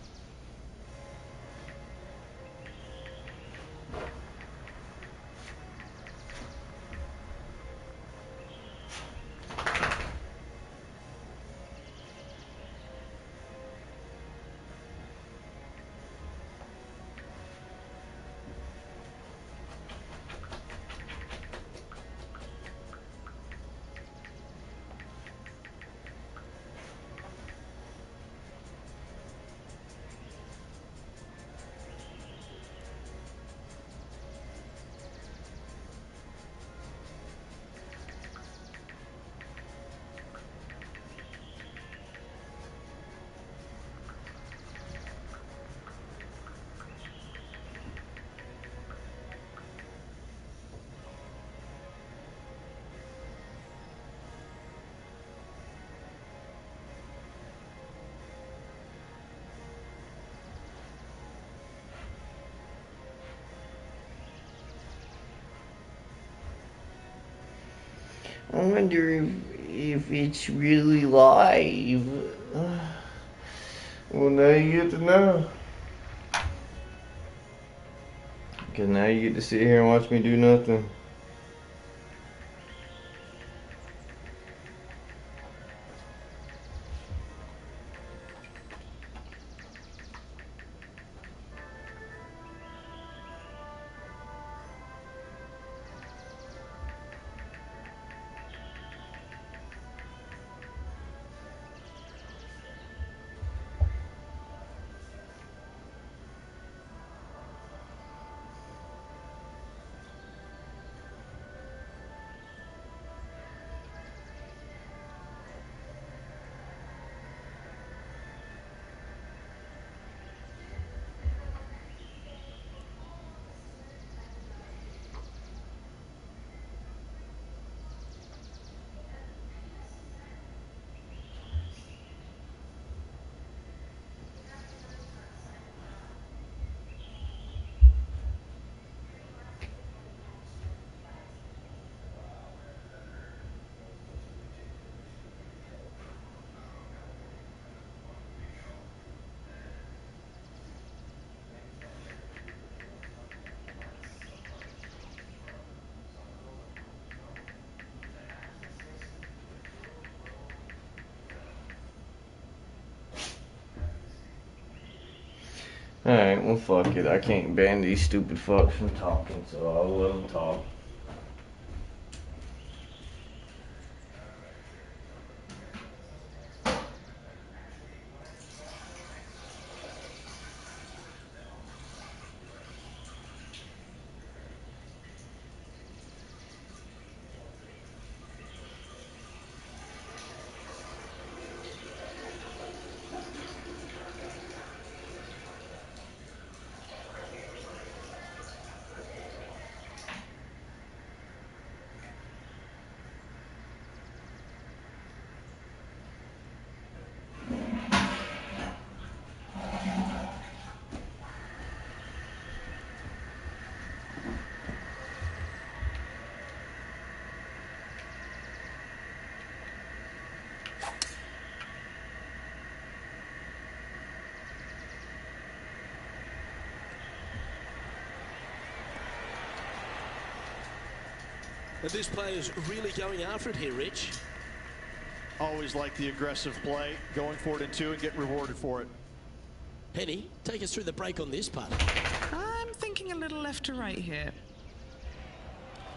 I wonder if it's really live. Well, now you get to know. Because now you get to sit here and watch me do nothing. Alright, well fuck it. I can't ban these stupid fucks from talking, so I'll let them talk. And this player is really going after it here, Rich. Always like the aggressive play, going for it in 2 and get rewarded for it. Penny, take us through the break on this putt. I'm thinking a little left to right here.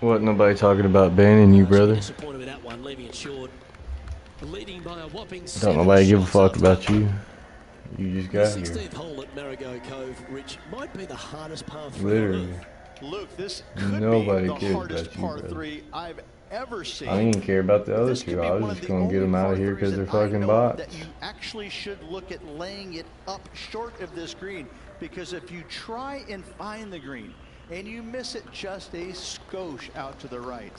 What, nobody talking about banning you, brother? Disappointed with that one, leaving it short. Leading by a whopping Don't nobody give a fuck about you. You just got the here. 16th hole at Marigot Cove, Rich, might be the hardest par 3 Literally. on earth. Luke, this could Nobody be the cares hardest about you, par brother. 3 I've ever seen. I don't even care about the other This two. could be I one was of just the gonna get them only out of par here threes because they're that I fucking know bots. that you actually should look at laying it up short of this green, because if you try and find the green and you miss it just a skosh out to the right,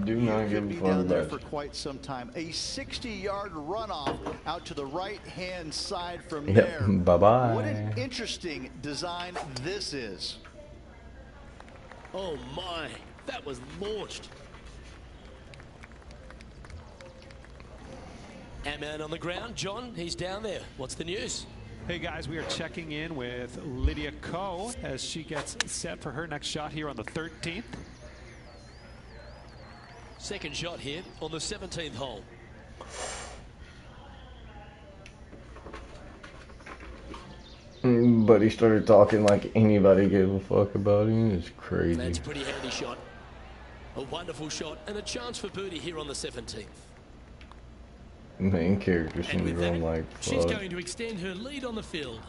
Do not you give could a be fuck down there about for you. quite some time. A 60-yard runoff out to the right-hand side from Yep. there. Bye-bye. What an interesting design this is. Oh my, that was launched. Our man on the ground, John, he's down there. What's the news? Hey guys, we are checking in with Lydia Ko as she gets set for her next shot here on the 13th. Second shot here on the 17th hole. But he started talking like anybody gave a fuck about him. It's crazy. That's a pretty handy shot. A wonderful shot and a chance for birdie here on the 17th. Main character And with syndrome, that, like, she's fuck. going to extend her lead on the field.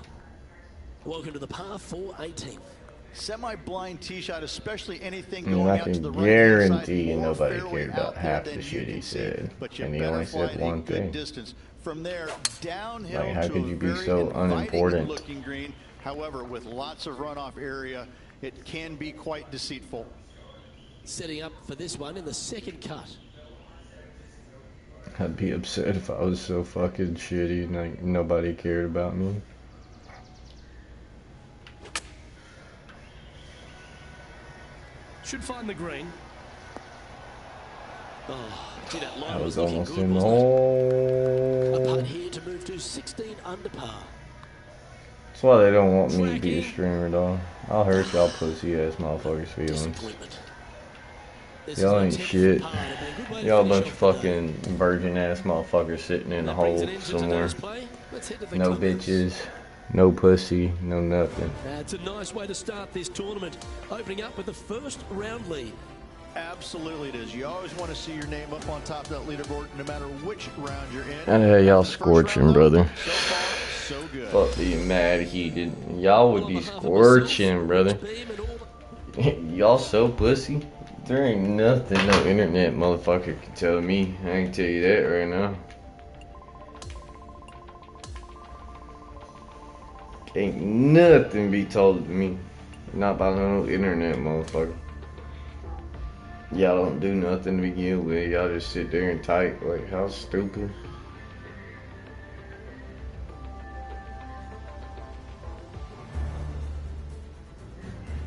Welcome to the par 4 18th. Semi-blind tee shot, especially anything I going out to can the right guarantee side, more nobody fairway cared about out there half than the you shit he can see. said. But you And he better only fly said a one good thing. distance. From there, downhill Like, how to could a you be very so inviting unimportant? looking green. However, with lots of runoff area, it can be quite deceitful. Setting up for this one in the second cut. I'd be upset if I was so fucking shitty and like nobody cared about me. Should find the green. Oh, gee, that line I was looking almost good, in the wasn't it? A hole. putt here to move to 16 under par. That's why they don't want me to be a streamer, dog. I'll hurt y'all pussy ass motherfuckers' feelings. Disappointment. This Y'all is ain't a 10th shit. par. It'll be a good way to Y'all a finish bunch of off the day. fucking virgin ass motherfuckers sitting in a That brings hole an end to somewhere. today's play. Let's head to the No clubhouse. bitches, no pussy, no nothing. That's a nice way to start this tournament. Opening up with the first round lead. Absolutely it is. You always want to see your name up on top of that leaderboard, no matter which round you're in. Y'all After the first scorching, round, though, brother. So far, so good. Fuck being mad heated. Y'all would be scorching, brother. Y'all so pussy. There ain't nothing no internet motherfucker can tell me. I can tell you that right now. Ain't nothing be told to me. Not by no internet motherfucker. Y'all don't do nothing to begin with. Y'all just sit there and type. Like, how stupid.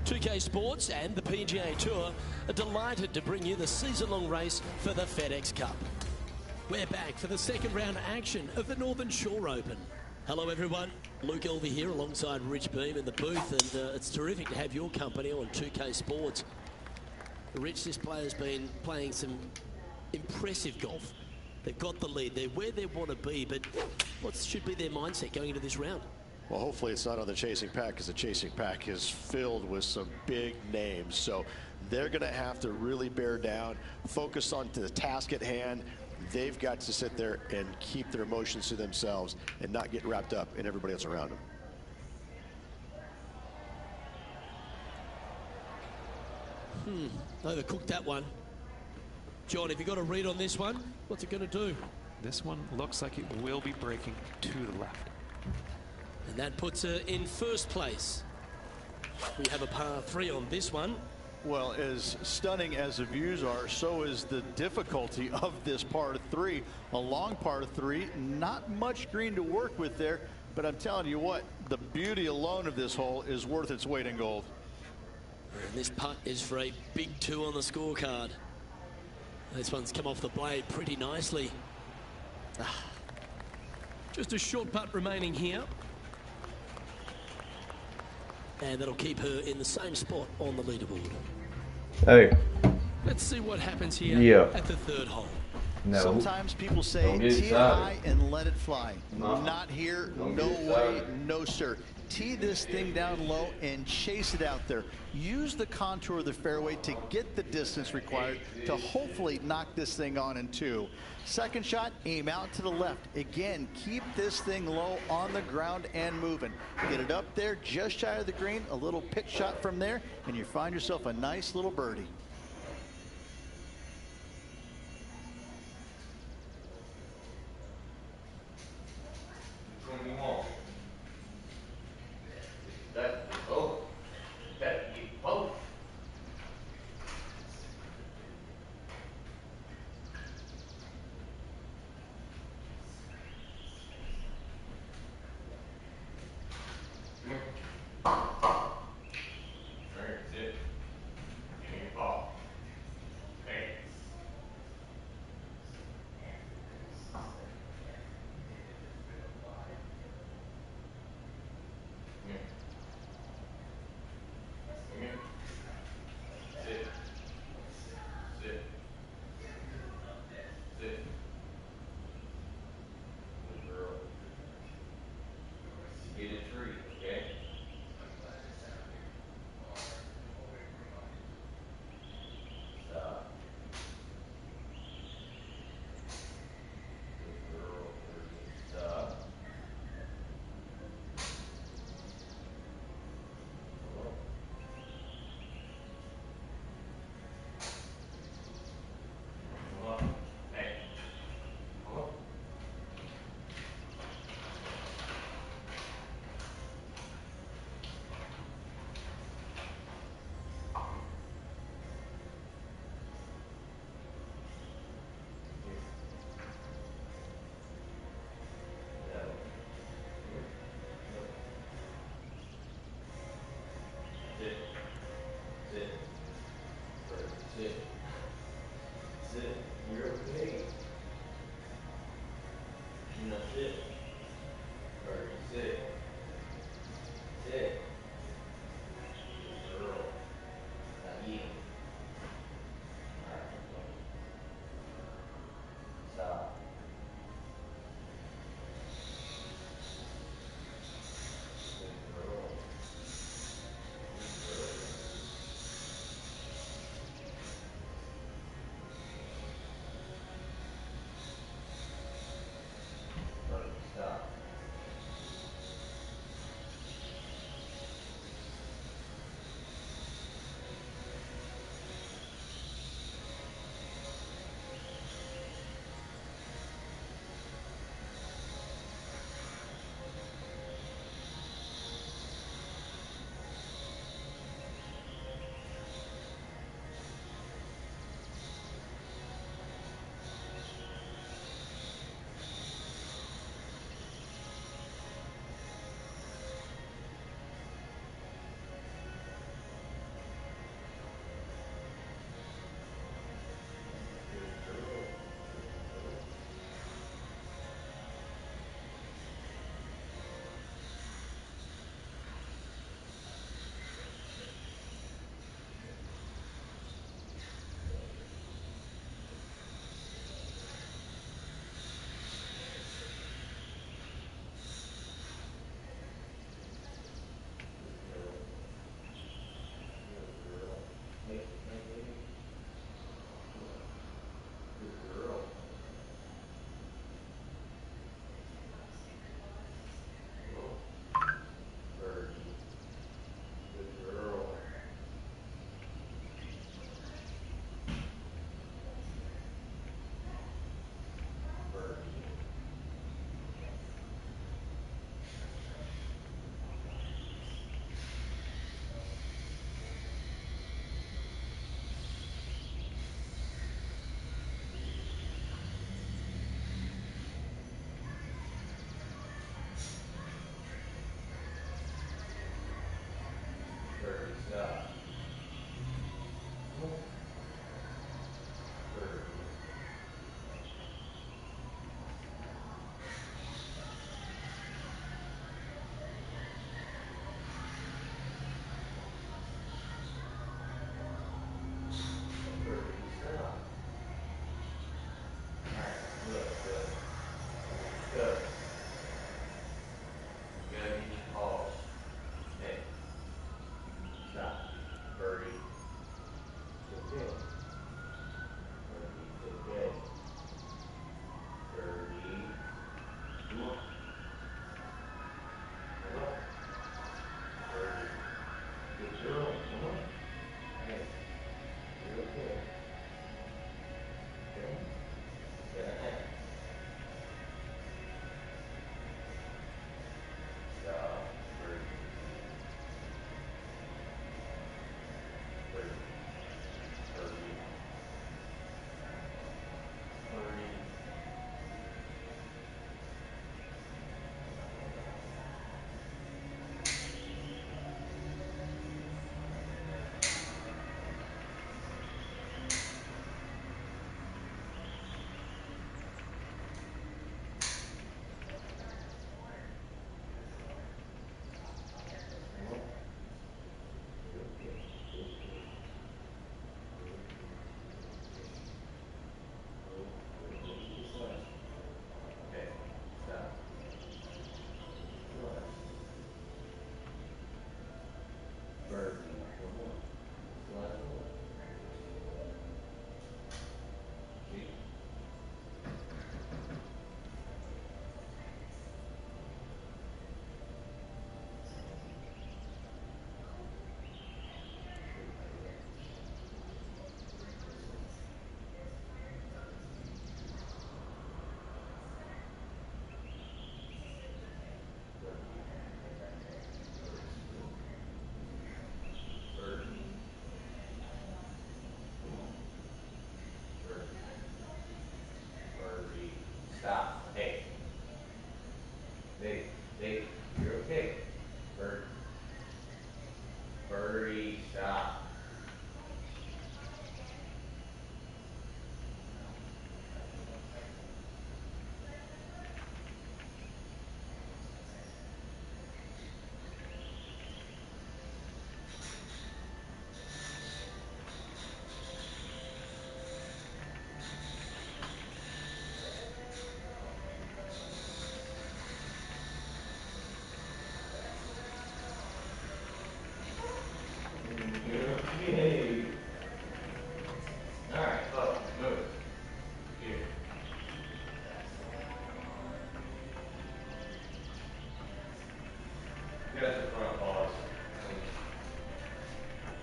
.2k Sports and the PGA Tour are delighted to bring you the season-long race for the FedEx Cup. We're back for the second round action of the Northern Shore Open. Hello everyone, Luke Elver here alongside Rich Beam in the booth, and it's terrific to have your company on 2K Sports. Rich, this player's been playing some impressive golf. They've got the lead, they're where they want to be, but what should be their mindset going into this round? Well, hopefully it's not on the chasing pack, because the chasing pack is filled with some big names. So they're going to have to really bear down, focus on the task at hand. They've got to sit there and keep their emotions to themselves and not get wrapped up in everybody else around them. Overcooked that one. John, have you got a read on this one? What's it going to do? This one looks like it will be breaking to the left. And that puts her in first place. We have a par 3 on this one. Well, as stunning as the views are, so is the difficulty of this par 3. A long par 3, not much green to work with there, but I'm telling you what, the beauty alone of this hole is worth its weight in gold. And this putt is for a big 2 on the scorecard. This one's come off the blade pretty nicely. Just a short putt remaining here. And that'll keep her in the same spot on the leaderboard. Hey, Let's see what happens here Yeah. at the third hole. No. Sometimes people say Don't get tee it excited. high and let it fly. No. Not here, Don't no get way, excited. no sir. Tee this thing down low and chase it out there. Use the contour of the fairway to get the distance required to hopefully knock this thing on in two. Second shot, aim out to the left. Again, keep this thing low on the ground and moving. Get it up there just shy of the green, a little pitch shot from there, and you find yourself a nice little birdie. Give me a ball. Hey, you're okay. Bird. Birdie, stop. Okay. All right, move. Here. Get at the front, boss.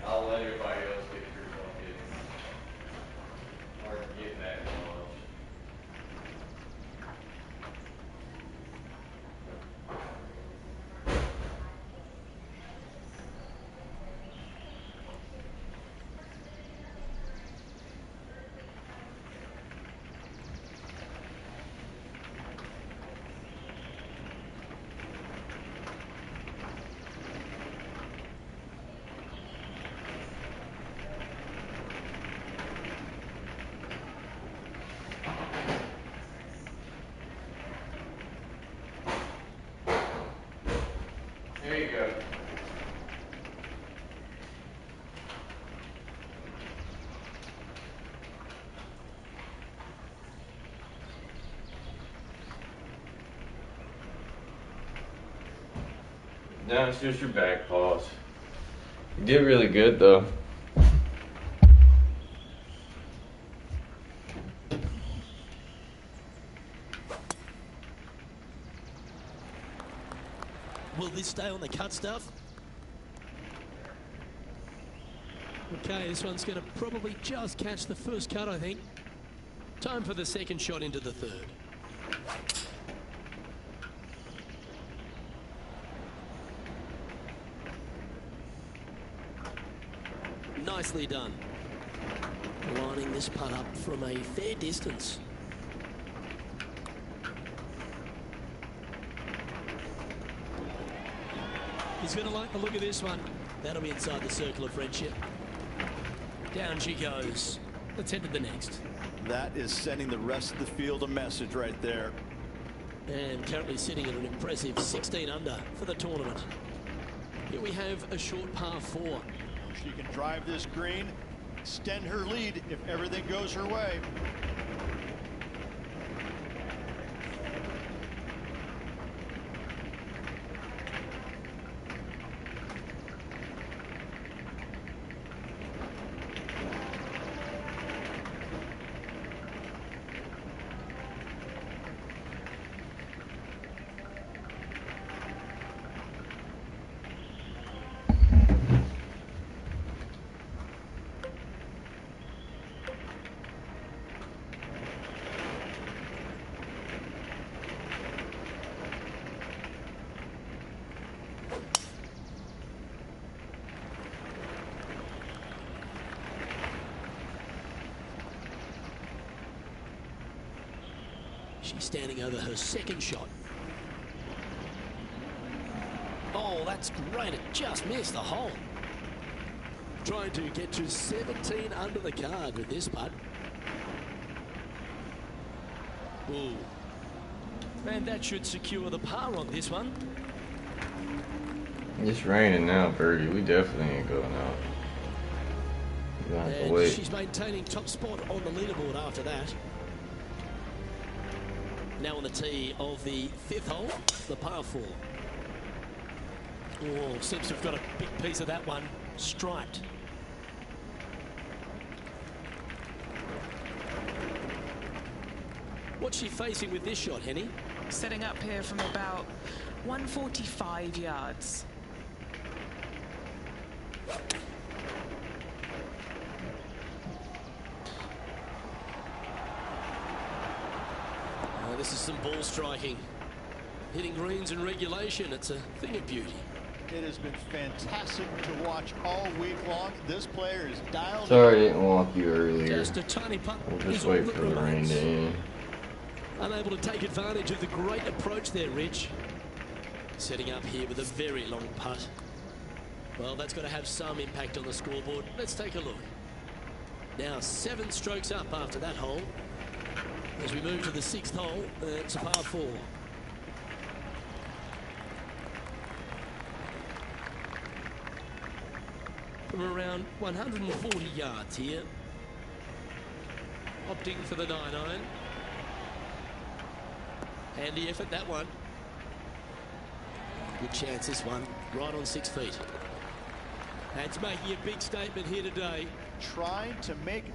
I'll let everybody else get through buckets. Hard to get that much. There you go. No, it's just your back paws. You did really good though. Will this stay on the cut stuff? Okay, this one's going to probably just catch the first cut, I think. Time for the second shot into the third. Nicely done. Lining this putt up from a fair distance. He's going to like the look of this one. That'll be inside the circle of friendship. Down she goes. Let's head to the next. That is sending the rest of the field a message right there. And currently sitting at an impressive 16 under for the tournament. Here we have a short par 4. She can drive this green, extend her lead if everything goes her way. She's standing over her second shot. Oh, that's great. It just missed the hole. Trying to get to 17 under the card with this putt. Ooh. And that should secure the par on this one. It's raining now, Birdie. We definitely ain't going out. You're gonna have to wait. She's maintaining top spot on the leaderboard after that. Now on the tee of the 5th hole, the par 4. Oh, seems to have got a big piece of that one striped. What's she facing with this shot, Henny? Setting up here from about 145 yards. This is some ball striking. Hitting greens in regulation, it's a thing of beauty. It has been fantastic to watch all week long. This player is dialed. Sorry I didn't walk you earlier. Just a tiny putt. We'll just wait for the rain to end. Unable to take advantage of the great approach there, Rich. Setting up here with a very long putt. Well, that's got to have some impact on the scoreboard. Let's take a look. Now 7 strokes up after that hole. As we move to the 6th hole, it's a par 4. From around 140 yards here. Opting for the 9-iron. Handy effort, that one. Good chance, this one. Right on 6 feet. And it's making a big statement here today. Trying to make